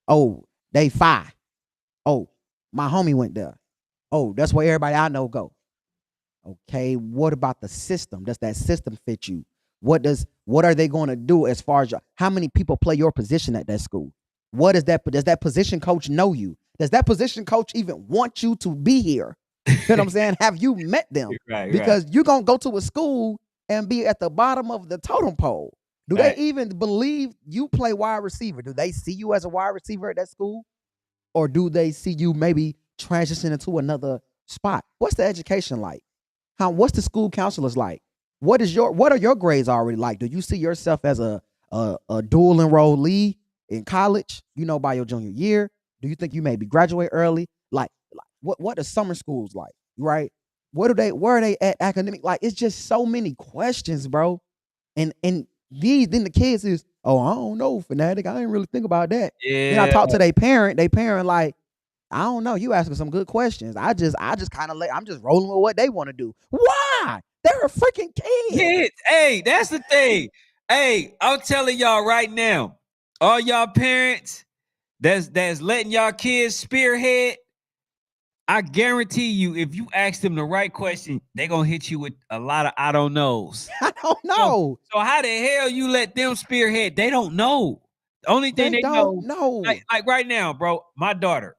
oh, they 5. Oh, my homie went there. Oh, that's where everybody I know go. Okay, what about the system? Does that system fit you? What are they going to do as far as how many people play your position at that school? Does that position coach know you? Does that position coach even want you to be here? You know what I'm saying? Have you met them? Right, because you're going to go to a school and be at the bottom of the totem pole. Do they even believe you play wide receiver? Do they see you as a wide receiver at that school? Or do they see you maybe transition into another spot? What's the education like? What's the school counselors like? What are your grades already like? Do you see yourself as a dual enrollee in college, you know, by your junior year? Do you think you maybe graduate early? Like what are summer schools like? Right? Where are they at academic? Like, it's just so many questions, bro. And then the kids is, oh, I don't know, Fanatic. I didn't really think about that. Yeah. Then I talk to their parent like, I don't know. You asking some good questions. I just kind of I'm just rolling with what they want to do. Why? They're a freaking kid. Kids. Hey, that's the thing. Hey, I'm telling y'all right now, all y'all parents that's letting y'all kids spearhead, I guarantee you, if you ask them the right question, they're gonna hit you with a lot of I don't knows. I don't know. So how the hell you let them spearhead? They don't know. The only thing they don't know. Like right now, bro, my daughter,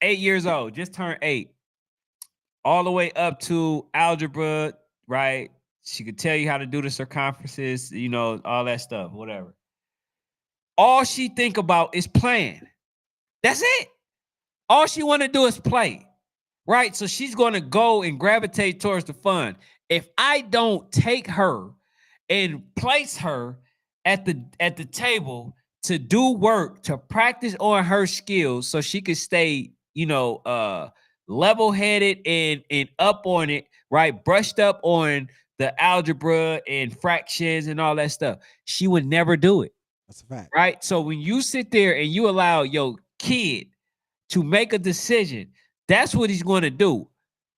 8 years old, just turned 8, all the way up to algebra, right? She could tell you how to do the circumferences, you know, all that stuff, whatever. All she think about is playing. That's it. All she want to do is play. right? So she's going to go and gravitate towards the fun. If I don't take her and place her at the table to do work, to practice on her skills so she can stay, level-headed and up on it, right? Brushed up on the algebra and fractions and all that stuff. She would never do it. That's a fact. Right? So when you sit there and you allow your kid to make a decision, that's what he's going to do.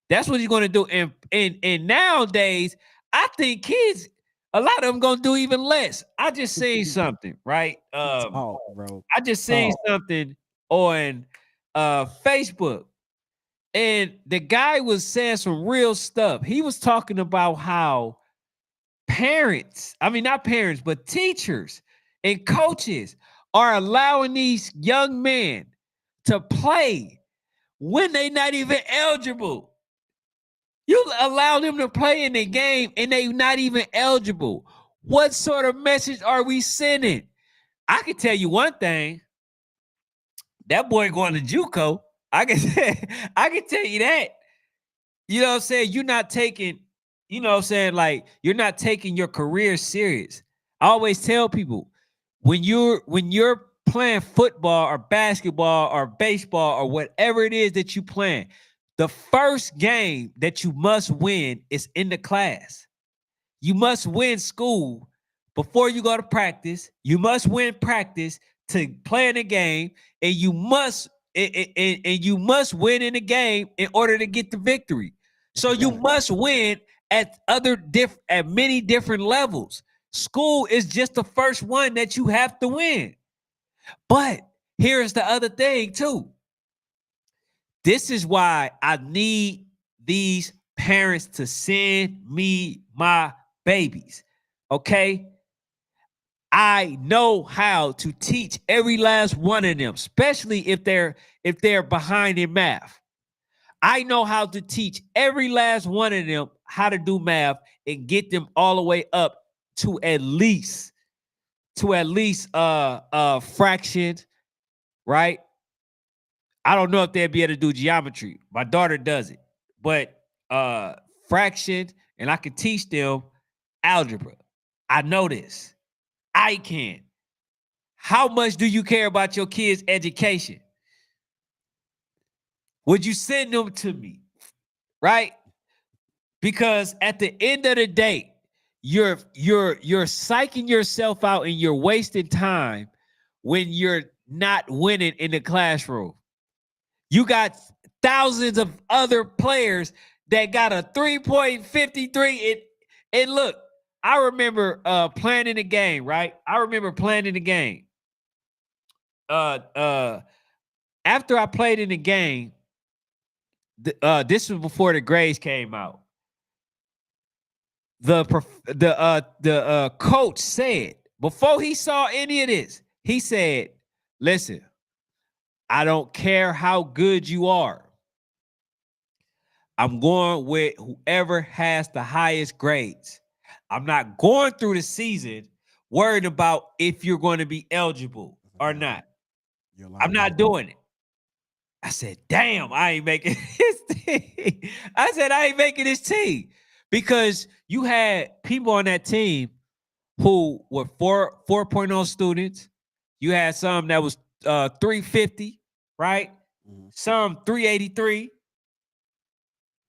That's what he's going to do. And nowadays, I think kids, a lot of them going to do even less. I just seen something, right? Talk, bro. I just seen something on Facebook. And the guy was saying some real stuff. He was talking about how not parents, but teachers and coaches are allowing these young men to play when they're not even eligible. You allow them to play in the game and they're not even eligible. What sort of message are we sending? I can tell you one thing. That boy going to JUCO. I can tell you that. You know what I'm saying? You're not taking, you're not taking your career serious. I always tell people, when you're playing football or basketball or baseball or whatever it is that you playing, the first game that you must win is in the class. You must win school before you go to practice. You must win practice to play in the game, and you must win in the game in order to get the victory. So you must win at many different levels. School is just the first one that you have to win. But here's the other thing too. This is why I need these parents to send me my babies. Okay? I know how to teach every last one of them, especially if they're behind in math. I know how to teach every last one of them how to do math and get them all the way up to at least fractions, right? I don't know if they'll be able to do geometry. My daughter does it, but fractions, and I can teach them algebra. I know this. I can. How much do you care about your kids' education? Would you send them to me? Right? Because at the end of the day, you're psyching yourself out and you're wasting time when you're not winning in the classroom. You got thousands of other players that got a 3.53. And look, I remember playing in the game, right? I remember playing in the game. After I played in the game, this was before the grades came out. The coach said, before he saw any of this, he said, listen, I don't care how good you are. I'm going with whoever has the highest grades. I'm not going through the season worried about if you're going to be eligible or not. I'm not doing it. I said, damn, I ain't making this team. I said, I ain't making this team. Because you had people on that team who were 4.0 students. You had some that was 350, right? Mm-hmm. Some 383.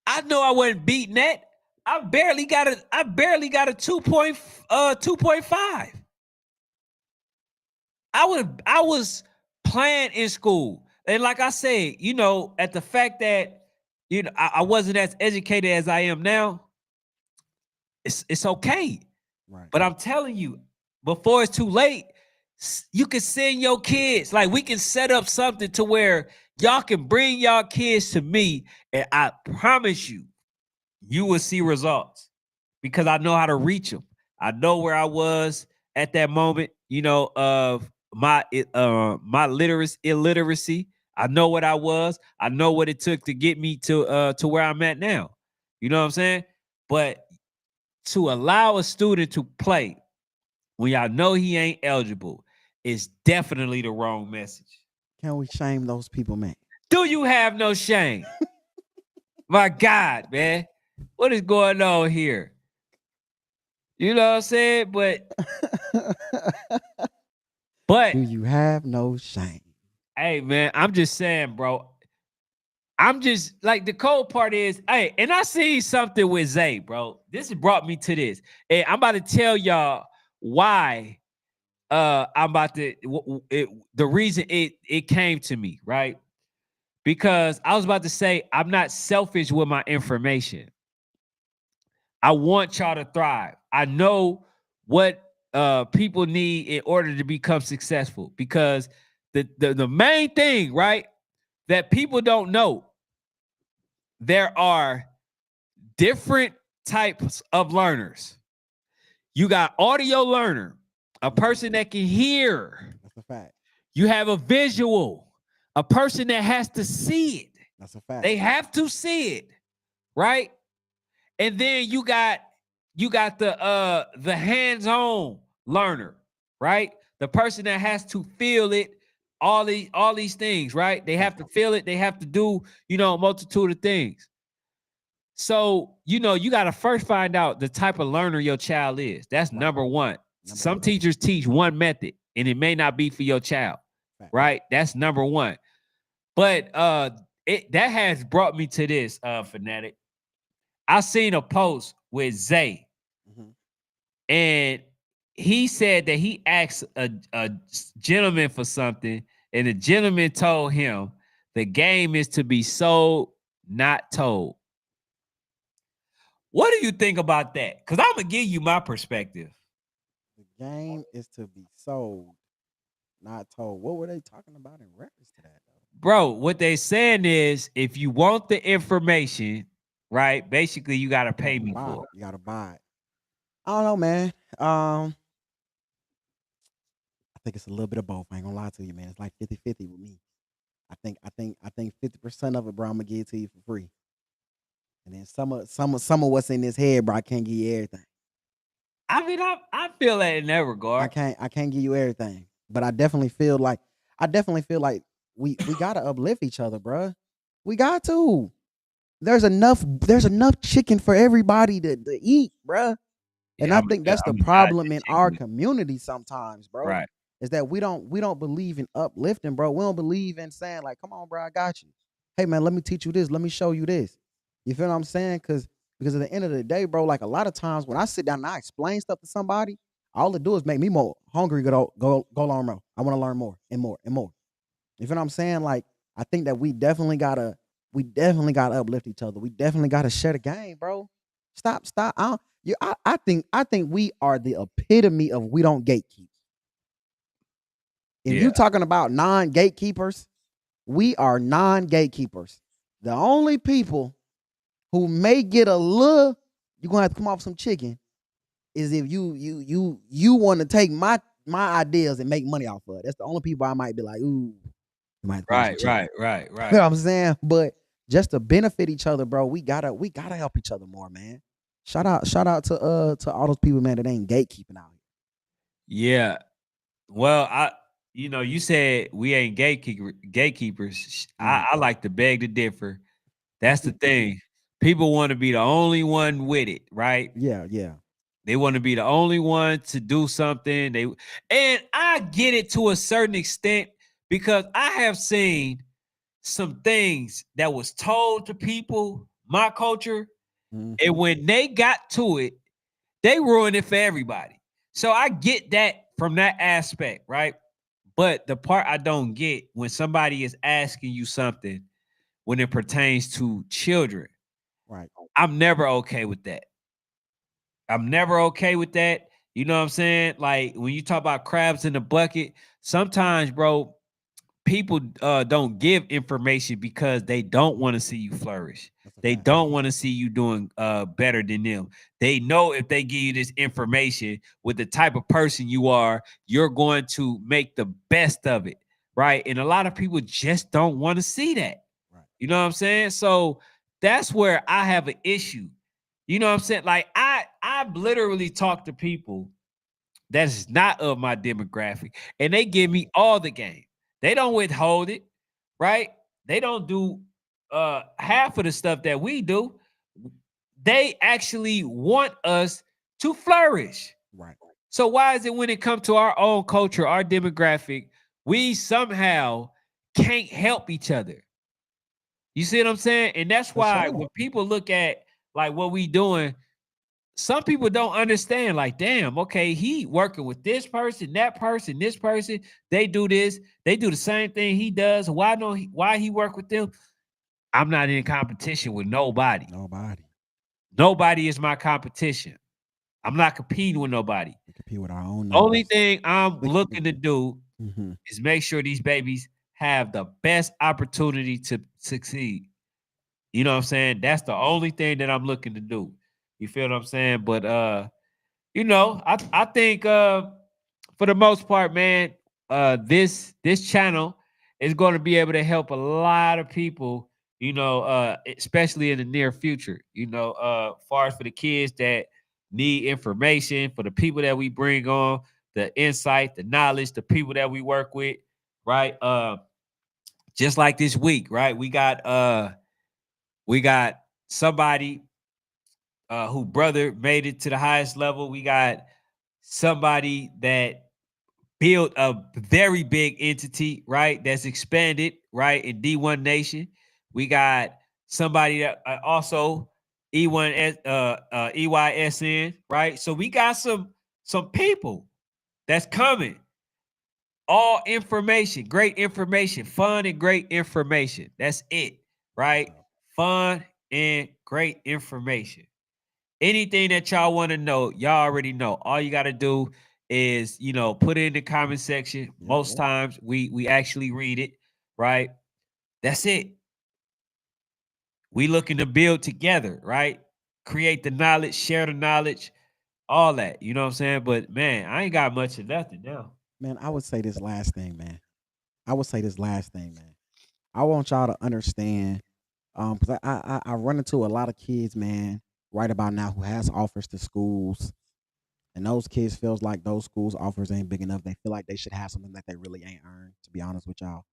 I know I wasn't beating that. I barely got a 2.5. I was playing in school. And like I said, at the fact that I wasn't as educated as I am now, it's okay. Right. But I'm telling you, before it's too late, you can send your kids. Like, we can set up something to where y'all can bring y'all kids to me, and I promise you, you will see results because I know how to reach them. I know where I was at that moment, of my illiteracy. I know what I was. I know what it took to get me to where I'm at now. You know what I'm saying? But to allow a student to play when y'all know he ain't eligible is definitely the wrong message. Can we shame those people, man? Do you have no shame? My God, man. What is going on here? You know what I'm saying? But Do you have no shame? hey, man, I'm just saying, bro. I'm just like the cold part is, hey, and I seen something with Zay, bro. This brought me to this. And I'm about to tell y'all why I'm about to the reason it came to me, right? Because I was about to say I'm not selfish with my information. I want y'all to thrive. I know what people need in order to become successful because the main thing, right, that people don't know, there are different types of learners. You got audio learner, a person that can hear. That's a fact. You have a visual, a person that has to see it. That's a fact. They have to see it, right? And then you got the hands-on learner, right? The person that has to feel it, all these things, right? They have to feel it, they have to do, a multitude of things. So, you got to first find out the type of learner your child is. That's number one. Some teachers teach one method and it may not be for your child, right? That's number one. But that has brought me to this, Fanatic. I seen a post with Zay, and he said that he asked a gentleman for something, and the gentleman told him the game is to be sold, not told. What do you think about that? Because I'm gonna give you my perspective. The game is to be sold, not told. What were they talking about in reference to that, though? Bro, what they saying is if you want the information, right? Basically, you gotta pay me for it. You gotta buy it. I don't know, man. I think it's a little bit of both. I ain't gonna lie to you, man. It's like 50-50 with me. I think 50% of it, bro, I'm gonna give it to you for free. And then some of what's in this head, bro, I can't give you everything. I mean, I feel that in that regard. I can't give you everything. But I definitely feel like we gotta uplift each other, bro. We got to. There's enough chicken for everybody to eat, bro. And Yeah, I think that's the problem in our community sometimes, bro. Right. Is that we don't believe in uplifting, bro. We don't believe in saying, like, come on, bro, I got you. Hey, man, let me teach you this. Let me show you this. You feel what I'm saying? Because at the end of the day, bro, like a lot of times when I sit down and I explain stuff to somebody, all it do is make me more hungry go learn more. I want to learn more and more and more. You feel what I'm saying? Like, I think that we definitely gotta uplift each other. We definitely gotta share the game, bro. Stop. I think we are the epitome of we don't gatekeep. If you talking about non-gatekeepers, we are non-gatekeepers. The only people who may get a little, you're gonna have to come off some chicken, is if you want to take my ideas and make money off of it. That's the only people I might be like, ooh, you might right. You know what I'm saying? But just to benefit each other, bro, we gotta help each other more, man. Shout out to all those people, man, that ain't gatekeeping out here. Yeah. Well, you said we ain't gatekeepers. I like to beg to differ. That's the thing. People want to be the only one with it, right? Yeah. They want to be the only one to do something. And I get it to a certain extent because I have seen some things that was told to people, my culture, and when they got to it, they ruined it for everybody. So I get that from that aspect, right? But the part I don't get when somebody is asking you something when it pertains to children, right? I'm never okay with that. I'm never okay with that. You know what I'm saying? Like when you talk about crabs in the bucket, sometimes, bro, people don't give information because they don't want to see you flourish. They don't want to see you doing better than them. They know if they give you this information with the type of person you are, you're going to make the best of it, right? And a lot of people just don't want to see that. Right. You know what I'm saying? So that's where I have an issue. You know what I'm saying? Like I've literally talked to people that is not of my demographic, and they give me all the game. They don't withhold it, right? They don't do half of the stuff that we do, they actually want us to flourish. Right. So why is it when it comes to our own culture, our demographic, we somehow can't help each other? You see what I'm saying? And that's For why sure. when people look at like what we doing, some people don't understand. Like, damn, okay, he working with this person, that person, this person. They do this. They do the same thing he does. Why he work with them? I'm not in competition with nobody. Nobody. Nobody is my competition. I'm not competing with nobody. We compete with our own Only numbers. thing I'm looking to do Mm-hmm. is make sure these babies have the best opportunity to succeed. You know what I'm saying? That's the only thing that I'm looking to do. You feel what I'm saying? But I think for the most part, man, this channel is going to be able to help a lot of people, especially in the near future. Far as for the kids that need information, for the people that we bring on, the insight, the knowledge, the people that we work with, right? Just like this week, right? We got somebody who brother made it to the highest level. We got somebody that built a very big entity, right? That's expanded, right? In D1 Nation. We got somebody that also EYSN, right? So we got some people that's coming. All information, great information, fun and great information. That's it, right? Fun and great information. Anything that y'all want to know, y'all already know. All you got to do is, put it in the comment section. Most times we actually read it, right? That's it. We looking to build together, right? Create the knowledge, share the knowledge, all that. You know what I'm saying? But man, I ain't got much of nothing now. Man, I would say this last thing, man. I want y'all to understand, because I run into a lot of kids, man, right about now who has offers to schools, and those kids feels like those schools offers ain't big enough. They feel like they should have something that they really ain't earned. To be honest with y'all,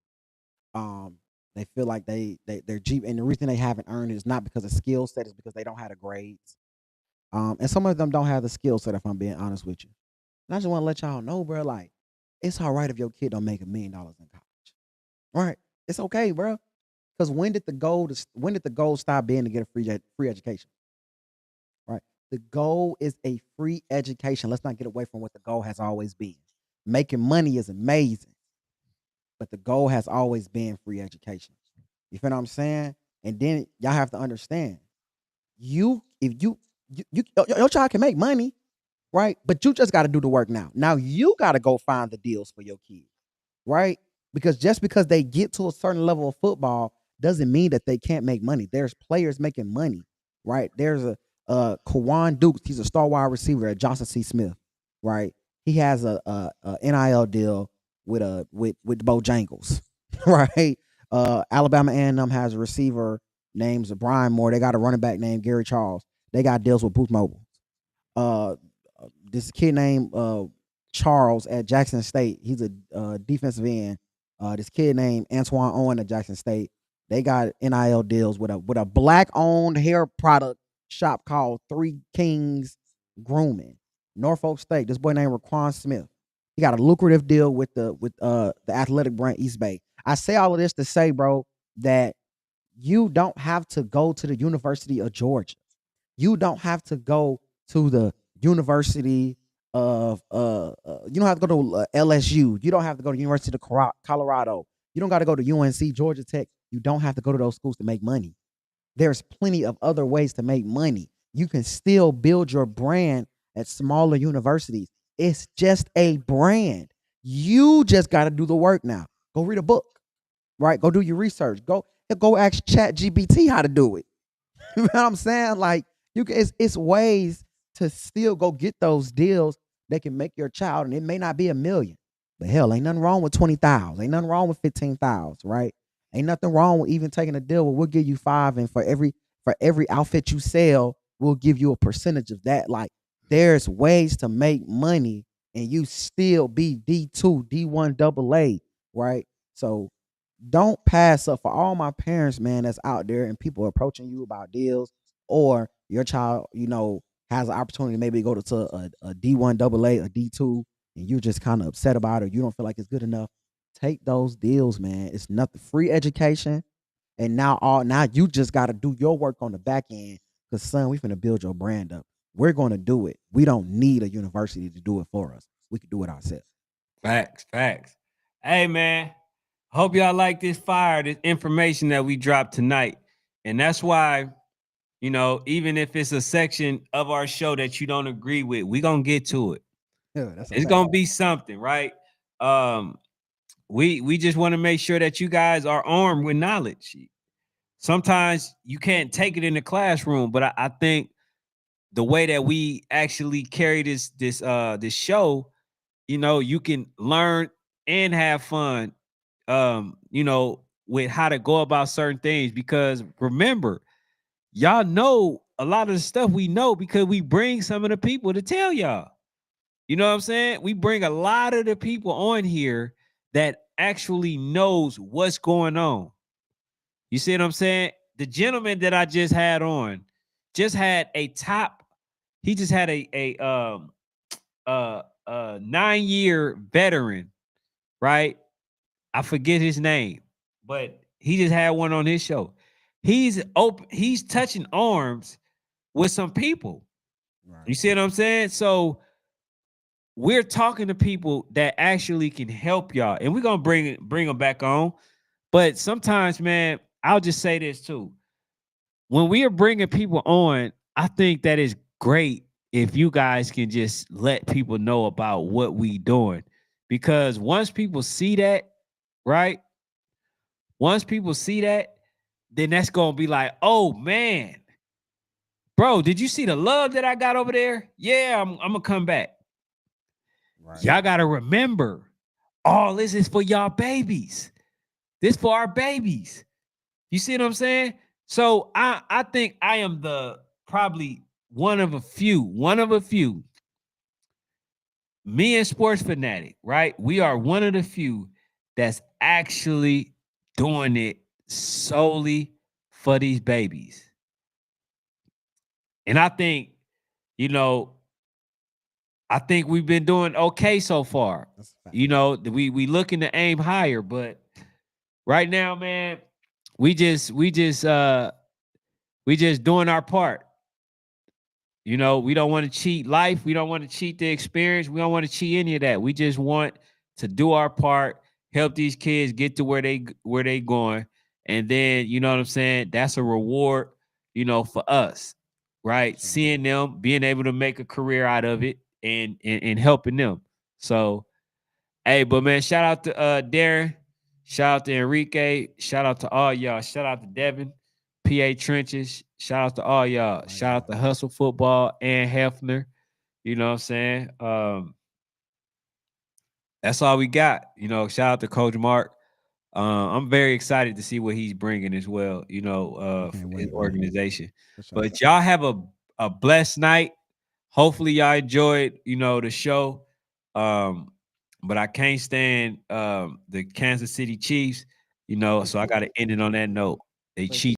um, they feel like they're cheap, and the reason they haven't earned it is not because of skill set, is because they don't have the grades. And some of them don't have the skill set. If I'm being honest with you, and I just want to let y'all know, bro, like it's all right if your kid don't make $1 million in college, right? It's okay, bro. Because when did the goal stop being to get a free education? Right. The goal is a free education. Let's not get away from what the goal has always been. Making money is amazing, but the goal has always been free education. You feel what I'm saying? And then y'all have to understand, if your child can make money, right? But you just got to do the work now. Now you got to go find the deals for your kids, right? Because just because they get to a certain level of football doesn't mean that they can't make money. There's players making money, right? There's a Kawan Dukes. He's a star wide receiver at Johnson C. Smith, right? He has a NIL deal with Bojangles, right? Alabama A&M has a receiver named Brian Moore. They got a running back named Gary Charles. They got deals with Boost Mobile. This kid named Charles at Jackson State. He's a defensive end. This kid named Antoine Owen at Jackson State. They got NIL deals with a black owned hair product shop called Three Kings Grooming, Norfolk State. This boy named Raquan Smith. He got a lucrative deal with the athletic brand East Bay. I say all of this to say, bro, that you don't have to go to the University of Georgia. You don't have to go to the University of you don't have to go to LSU. You don't have to go to University of Colorado. You don't got to go to UNC, Georgia Tech. You don't have to go to those schools to make money. There's plenty of other ways to make money. You can still build your brand at smaller universities. It's just a brand. You just got to do the work now. Go read a book, right? Go do your research. Go ask ChatGPT how to do it. You know what I'm saying? Like it's ways to still go get those deals that can make your child, and it may not be $1 million, but hell, ain't nothing wrong with 20,000. Ain't nothing wrong with 15,000, right? Ain't nothing wrong with even taking a deal where we'll give you 5, and for every outfit you sell, we'll give you a percentage of that. Like there's ways to make money and you still be D2, D1 AA, right? So don't pass up for all my parents, man, that's out there and people approaching you about deals, or your child, has an opportunity to maybe go to a D1 AA, a D2, and you're just kind of upset about it. You don't feel like it's good enough. Take those deals, man. It's nothing, free education. And now you just got to do your work on the back end, because son, we finna build your brand up. We're going to do it. We don't need a university to do it for us. We can do it ourselves. Facts, facts. Hey man, hope y'all like this information that we dropped tonight. And that's why, even if it's a section of our show that you don't agree with, we gonna get to it. Yeah, that's a It's fact. gonna be something, right? We just want to make sure that you guys are armed with knowledge. Sometimes you can't take it in the classroom, but I think the way that we actually carry this show, you can learn and have fun, with how to go about certain things. Because remember, y'all know a lot of the stuff we know because we bring some of the people to tell y'all. You know what I'm saying? We bring a lot of the people on here that actually knows what's going on. You see what I'm saying? The gentleman that I just had on just had a top. He just had a 9-year veteran, right? I forget his name, but he just had one on his show. He's open. He's touching arms with some people. Right. You see what I'm saying? So we're talking to people that actually can help y'all, and we're gonna bring them back on. But sometimes, man, I'll just say this too. When we are bringing people on, I think that is great if you guys can just let people know about what we doing. Because once people see that, right? Once people see that, then that's gonna be like, oh man, bro, did you see the love that I got over there? Yeah, I'm gonna come back. Right. Y'all gotta remember, all this is for y'all babies. This for our babies. You see what I'm saying? So I think I am the probably one of a few. Me and Sports Fanatic, right? We are one of the few that's actually doing it solely for these babies. And I think, I think we've been doing okay so far. That's a fact. We looking to aim higher, but right now, man, we just doing our part. We don't want to cheat life. We don't want to cheat the experience. We don't want to cheat any of that. We just want to do our part, help these kids get to where they going. And then, you know what I'm saying? That's a reward, for us, right? Sure. Seeing them being able to make a career out of it and helping them. So, hey, but man, shout out to Darren, shout out to Enrique, shout out to all y'all, shout out to Devin, PA Trenches, shout out to all y'all, shout out to Hustle Football and Hefner. You know what I'm saying? That's all we got. Shout out to Coach Mark. I'm very excited to see what he's bringing as well, for his organization. Sure. But y'all have a blessed night. Hopefully y'all enjoyed, the show. But I can't stand the Kansas City Chiefs, so I got to end it on that note. They cheat.